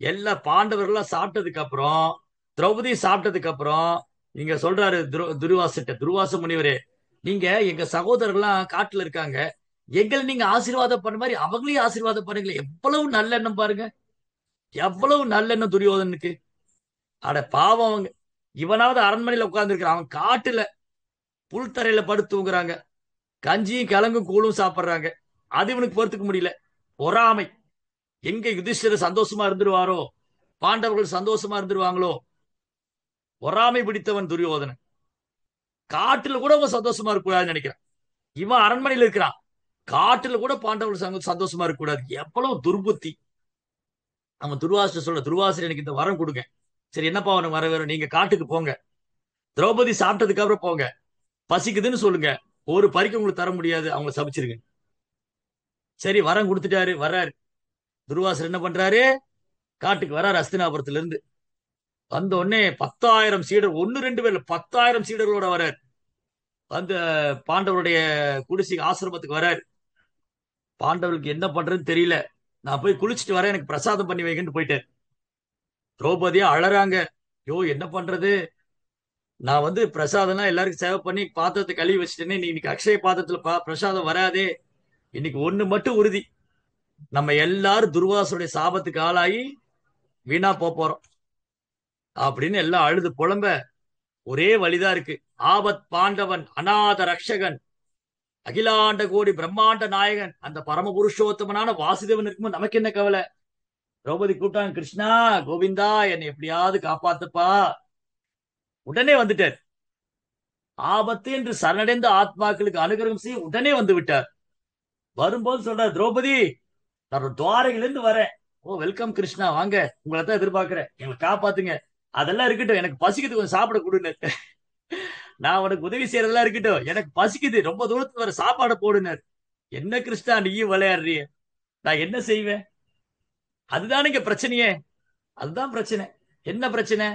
எல்லா பாண்டவர்கள்லாம் சாப்பிட்டதுக்கு அப்புறம், திரௌபதி சாப்பிட்டதுக்கு அப்புறம் நீங்க சொல்றாரு துர்வாச முனிவரே, நீங்க எங்க சகோதரர்கள்லாம் காட்டுல இருக்காங்க, எங்களை நீங்க ஆசீர்வாதம் பண்ண மாதிரி அவங்களையும் ஆசீர்வாதம் பண்ணுங்களேன். எவ்வளவு நல்லெண்ணம் பாருங்க, எவ்வளவு நல்லெண்ணம் துரியோதனுக்கு. அட பாவம் அவங்க. இவனாவது அரண்மனையில உட்கார்ந்து இருக்கிறான், அவன் காட்டுல புல்தரையில படுத்து தூங்குறாங்க, கஞ்சியும் கிழங்கும் கூழும் சாப்பிடுறாங்க. அது இவனுக்கு பொறுத்துக்க முடியல. பொறாமை. எங்க யுதிஷ்டர் சந்தோஷமா இருந்துருவாரோ, பாண்டவர்கள் சந்தோஷமா இருந்துருவாங்களோ. பொறாமை பிடித்தவன் துரியோதனன். காட்டுல கூட அவன் சந்தோஷமா இருக்க கூடாதுன்னு நினைக்கிறான். இவன் அரண்மனையில இருக்கிறான், காட்டுல கூட பாண்டவர்கள் சந்தோஷமா இருக்க கூடாது. எவ்வளவு துர்புத்தி. அவன் துர்வாசர் சொல்ல, துர்வாசர் எனக்கு இந்த வரம் கொடுங்க. சரி, என்னப்பா அவனுக்கு வர வேணும்? நீங்க காட்டுக்கு போங்க, திரௌபதி சாப்பிட்டதுக்கு அப்புறம் போங்க, பசிக்குதுன்னு சொல்லுங்க, ஒரு பறிக்க உங்களுக்கு தர முடியாது, அவங்க சபிச்சிருங்க. சரி, வரம் கொடுத்துட்டாரு, வர்றாரு. துர்வாசர் என்ன பண்றாரு? காட்டுக்கு வர்றாரு அஸ்தினாபுரத்துல இருந்து. வந்த உடனே 10,000 சீடர், ஒன்னு ரெண்டு பேர்ல 10,000 சீடர்களோட வர்றாரு. அந்த பாண்டவருடைய குடிசை ஆசிரமத்துக்கு வர்றாரு. பாண்டவர்களுக்கு என்ன பண்றதுன்னு தெரியல. நான் போய் குளிச்சுட்டு வரேன், எனக்கு பிரசாதம் பண்ணி வைங்கன்னு போயிட்டாரு. திரௌபதியா அழறாங்க. யோ, என்ன பண்றது? நான் வந்து பிரசாதம்லாம் எல்லாருக்கும் சேவை பண்ணி பாத்திரத்தை கழுவி வச்சுட்டேனே, நீ இன்னைக்கு அக்ஷய பாத்திரத்துல பிரசாதம் வராதே. இன்னைக்கு ஒண்ணு மட்டும் உறுதி, நம்ம எல்லாரும் துர்வாசருடைய சாபத்துக்கு ஆளாகி வீணா போறோம் அப்படின்னு எல்லாம் அழுது புலம்ப. ஒரே வழிதான் இருக்கு. ஆபத் பாண்டவன், அநாத ரக்ஷகன், அகிலாண்ட கோடி பிரம்மாண்ட நாயகன், அந்த பரம புருஷோத்தமனான வாசுதேவன் இருக்கும்போது நமக்கு என்ன கவலை? திரௌபதி கூப்பிட்டாங்க, கிருஷ்ணா, கோவிந்தா, என்னை எப்படியாவது காப்பாத்துப்பா. உடனே வந்துட்டார். ஆபத்து என்று சரணடைந்த ஆத்மாக்களுக்கு அனுகிரகம் செய்ய உடனே வந்து விட்டார். வரும்போது சொல்றார், திரௌபதி, நான் துவாரகையிலிருந்து வரேன். ஓ, வெல்கம் கிருஷ்ணா, வாங்க, உங்களை தான் எதிர்பார்க்கிறேன், எங்களை காப்பாத்துங்க. அதெல்லாம் இருக்கட்டும், எனக்கு பசிக்குது, கொஞ்சம் சாப்பிட கொடுன்னு. நான் உனக்கு உதவி செய்யறதெல்லாம் இருக்கட்டும், எனக்கு பசிக்குது, ரொம்ப தூரத்துல வர சாப்பாடு போடுனர். என்ன கிருஷ்ணா நீயும் விளையாடுறிய, நான் என்ன செய்வேன்? அதுதான் இங்க பிரச்சனையே. அதுதான் பிரச்சனை. என்ன பிரச்சனை?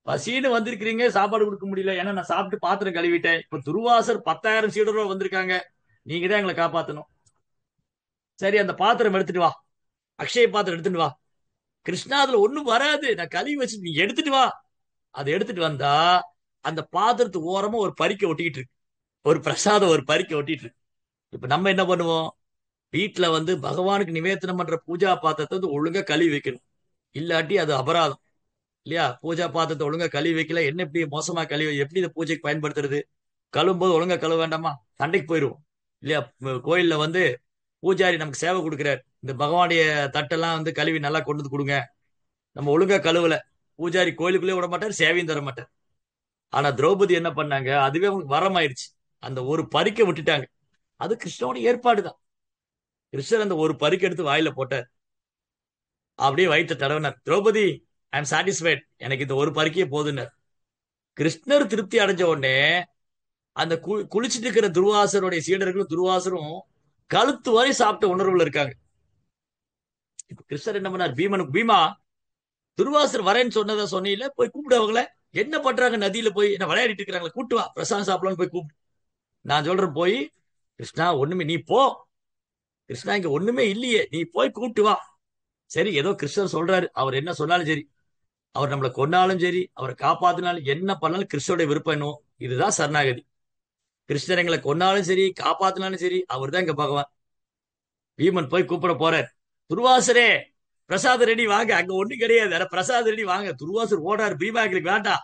பசின்னு வந்திருக்கிறீங்க, சாப்பாடு கொடுக்க முடியல. ஏன்னா நான் சாப்பிட்டு பாத்திரம் கழுவிட்டேன். இப்ப துர்வாசர் 10,000 சீடரோட வந்திருக்காங்க, நீங்க தான் எங்களை காப்பாத்தணும். சரி, அந்த பாத்திரம் எடுத்துட்டு வா, அக்ஷய பாத்திரம் எடுத்துட்டு வா. கிருஷ்ணா, அதுல ஒண்ணும் வராது, நான் கழுவி வச்சு, நீ எடுத்துட்டு வா. அதை எடுத்துட்டு வந்தா அந்த பாத்திரத்து ஓரமா ஒரு பறிக்க ஒட்டிக்கிட்டு இருக்கு, ஒரு பிரசாதம் ஒரு பறிக்க ஒட்டிட்டு இருக்கு. இப்ப நம்ம என்ன பண்ணுவோம்? வீட்டுல வந்து பகவானுக்கு நிவேதனம் பண்ற பூஜா பாத்திரத்தை வந்து ஒழுங்கா கழுவி வைக்கணும். இல்லாட்டி அது அபராதம் இல்லையா? பூஜா பாத்திரத்தை ஒழுங்கா கழுவி வைக்கல, என்ன இப்படி மோசமா கழுவி எப்படி இந்த பூஜைக்கு பயன்படுத்துறது? கழுவும் போது ஒழுங்கா கழுவ வேண்டாமா? சண்டைக்கு போயிடுவோம் இல்லையா? கோயில்ல வந்து பூஜாரி நமக்கு சேவை கொடுக்குறாரு, இந்த பகவானுடைய தட்டெல்லாம் வந்து கழுவி நல்லா கொண்டு வந்து கொடுங்க. நம்ம ஒழுங்கா கழுவல, பூஜாரி கோயிலுக்குள்ளே விட மாட்டார், சேவையும் தர மாட்டார். ஆனா திரௌபதி என்ன பண்ணாங்க? அதுவே அவங்களுக்கு வரம் ஆயிடுச்சு. அந்த ஒரு பறிக்க விட்டுட்டாங்க. அது கிருஷ்ணனோட ஏற்பாடுதான். கிருஷ்ணர் அந்த ஒரு பறிக்க எடுத்து வாயில போட்டார், அப்படியே வயிற்ற தடவினார். திரௌபதி, ஐ எம் சாட்டிஸ்ஃபைட், எனக்கு இந்த ஒரு பறிக்கையே போதுன்னார். கிருஷ்ணர் திருப்தி அடைஞ்ச உடனே அந்த குளிச்சுட்டு இருக்கிற துர்வாசருடைய சீடர்களும் துர்வாசரும் கழுத்து வரை சாப்பிட்ட உணர்வுல இருக்காங்க. இப்ப கிருஷ்ணர் என்ன பண்ணார்? பீமனுக்கு, பீமா, துர்வாசர் வரேன்னு சொன்னதை சொன்னீல, போய் கூப்பிடு அவங்கள. என்ன பண்றாங்க? நதியில போய் என்ன விளையாடிட்டு இருக்கிறாங்களா? கூட்டு வா, பிரசாதம் சாப்பிடலாம்னு போய் கூப்பிடு. நான் சொல்றேன் போய், கிருஷ்ணா ஒண்ணுமே, நீ போ. கிருஷ்ணா, இங்க ஒண்ணுமே இல்லையே, நீ போய் கூப்பிட்டு வா. சரி, ஏதோ கிருஷ்ணர் சொல்றாரு, அவர் என்ன சொன்னாலும் சரி, அவர் நம்மளை கொன்னாலும் சரி, அவரை காப்பாத்தினாலும் என்ன பண்ணாலும் கிருஷ்ணருடைய விருப்பம் என்னவோ, இதுதான் சரணாகதி. கிருஷ்ணர் எங்களை கொன்னாலும் சரி காப்பாத்தினாலும் சரி அவர் தான் இங்க பகவான். பீமன் போய் கூப்பிட போறார், துர்வாசரே பிரசாத் ரெடி வாங்க. அங்க ஒண்ணும் கிடையாது, ஆனா பிரசாத் ரெடி வாங்க. துர்வாசர் ஓடாரு, பீமா எங்களுக்கு வேண்டாம்,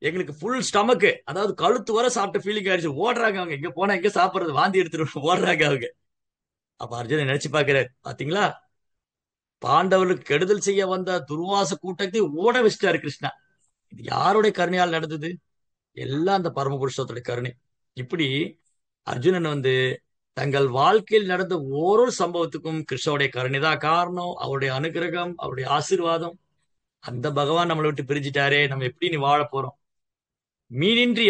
எங்களுக்கு ஃபுல் ஸ்டமக்கு, அதாவது கழுத்து வர சாப்பிட்ட ஃபீலிங் ஆயிடுச்சு. ஓடுறாங்க அவங்க, எங்க போனா எங்க சாப்பிடுறது, வாந்தி எடுத்துட்டு ஓடுறாங்க அவங்க. அப்ப அர்ஜுனன் நினைச்சு பாக்குறாரு, பாத்தீங்களா பாண்டவர்களுக்கு கெடுதல் செய்ய வந்த துர்வாச கூட்டத்தை ஓட வச்சிட்டாரு கிருஷ்ணா. இது யாருடைய கருணையால் நடந்தது? எல்லாம் அந்த பரமபுருஷத்துடைய கருணை. இப்படி அர்ஜுனன் தங்கள் வாழ்க்கையில் நடந்த ஓரோ சம்பவத்துக்கும் கிருஷ்ணனுடைய கருணை தான் காரணம், அவருடைய அனுகிரகம், அவருடைய ஆசீர்வாதம். அந்த பகவான் நம்மளை விட்டு பிரிஞ்சிட்டாரே, நம்ம எப்படி நீ வாழ போறோம்? நீரின்றி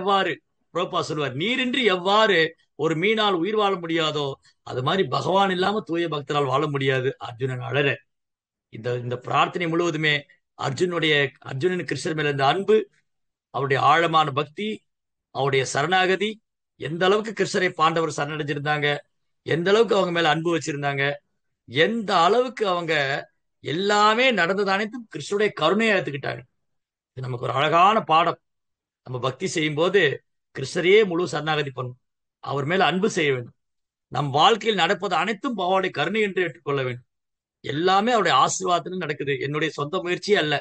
எவ்வாறு பிரபா சொல்லுவார், நீரின்றி எவ்வாறு ஒரு மீனால் உயிர் வாழ முடியாதோ அது மாதிரி பகவான் இல்லாம தூய பக்தரால் வாழ முடியாது. அர்ஜுனன் அழற. இந்த இந்த பிரார்த்தனை முழுவதுமே அர்ஜுனன் கிருஷ்ணர் மேல இந்த அன்பு, அவருடைய ஆழமான பக்தி, அவருடைய சரணாகதி, எந்த அளவுக்கு கிருஷ்ணரை பாண்டவர் சரணடைஞ்சிருந்தாங்க, எந்த அளவுக்கு அவங்க மேல அன்பு வச்சிருந்தாங்க, எந்த அளவுக்கு அவங்க எல்லாமே நடந்தது அனைத்தும் கிருஷ்ணருடைய கருணையை ஏத்துக்கிட்டாங்க. இது நமக்கு ஒரு அழகான பாடம். நம்ம பக்தி செய்யும் போது கிருஷ்ணரையே முழு சரணாகதி பண்ணும், அவர் மேல அன்பு செய்ய வேண்டும். நம் வாழ்க்கையில் நடப்பது அனைத்தும் அவருடைய கருணை என்று ஏற்றுக்கொள்ள வேண்டும். எல்லாமே அவருடைய ஆசீர்வாதத்தில் நடக்குது, என்னுடைய சொந்த முயற்சியே அல்ல.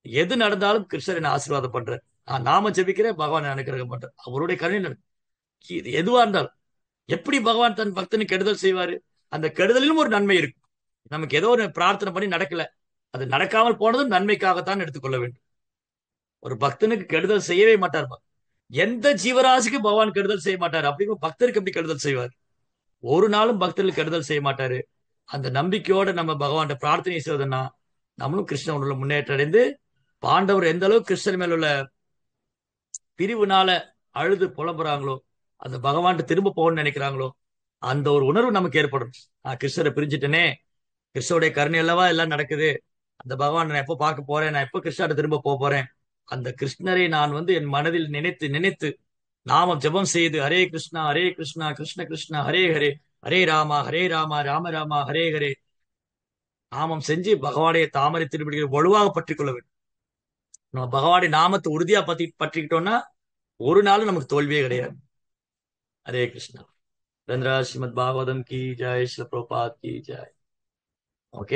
எது நடந்தாலும் கிருஷ்ணர் என்ன ஆசீர்வாதம் பண்றார். நான் நாம ஜெபிக்கிறேன், பகவான் அனுக்கிரகம் பண்றார், அவருடைய கருணை நடக்கும். இது எதுவா இருந்தாலும். எப்படி பகவான் தன் பக்தனுக்கு கெடுதல் செய்வாரு? அந்த கெடுதலிலும் ஒரு நன்மை இருக்கு. நமக்கு ஏதோ ஒரு பிரார்த்தனை பண்ணி நடக்கல, அது நடக்காமல் போனதும் நன்மைக்காகத்தான் எடுத்துக்கொள்ள வேண்டும். ஒரு பக்தனுக்கு கெடுதல் செய்யவே மாட்டார். எந்த ஜீவராசிக்கு பகவான் கெடுதல் செய்ய மாட்டாரு, அப்படிங்கிற பக்தருக்கு எப்படி கெடுதல் செய்வார்? ஒரு நாளும் பக்தர்களுக்கு கெடுதல் செய்ய மாட்டாரு. அந்த நம்பிக்கையோட நம்ம பகவான் பிரார்த்தனை செய்வதுன்னா நம்மளும் கிருஷ்ணன் உள்ள முன்னேற்றம் அடைந்து, பாண்டவர் எந்த அளவுக்கு கிருஷ்ணன் மேல உள்ள பிரிவுனால அழுது புலம்புறாங்களோ, அந்த பகவான் திரும்ப போகணும்னு நினைக்கிறாங்களோ, அந்த ஒரு உணர்வு நமக்கு ஏற்படும். நான் கிருஷ்ணரை பிரிஞ்சுட்டேனே, கிருஷ்ணருடைய கருணை அல்லவா எல்லாம் நடக்குது, அந்த பகவான் நான் எப்போ பார்க்க போறேன், நான் எப்போ கிருஷ்ணாட்ட திரும்ப போக போறேன், அந்த கிருஷ்ணரை நான் என் மனதில் நினைத்து நினைத்து நாமம் ஜெபம் செய்து ஹரே கிருஷ்ணா கிருஷ்ண கிருஷ்ணா ஹரே ஹரே, ஹரே ராமா ராம ராமா ஹரே ஹரே நாமம் செஞ்சு பகவானுடைய தாமரை திருப்படிகளை வலுவாக பற்றிக் கொள்ள வேண்டும். நம்ம பகவானுடைய நாமத்தை உறுதியா பற்றிக்கிட்டோம்னா ஒரு நாளும் நமக்கு தோல்வியே கிடையாது. ஹரே கிருஷ்ணா. ரந்திரா ஸ்ரீமத் பாகவதம் கி ஜெய், ஸ்ரீல பிரபுபாத் கி ஜெய்.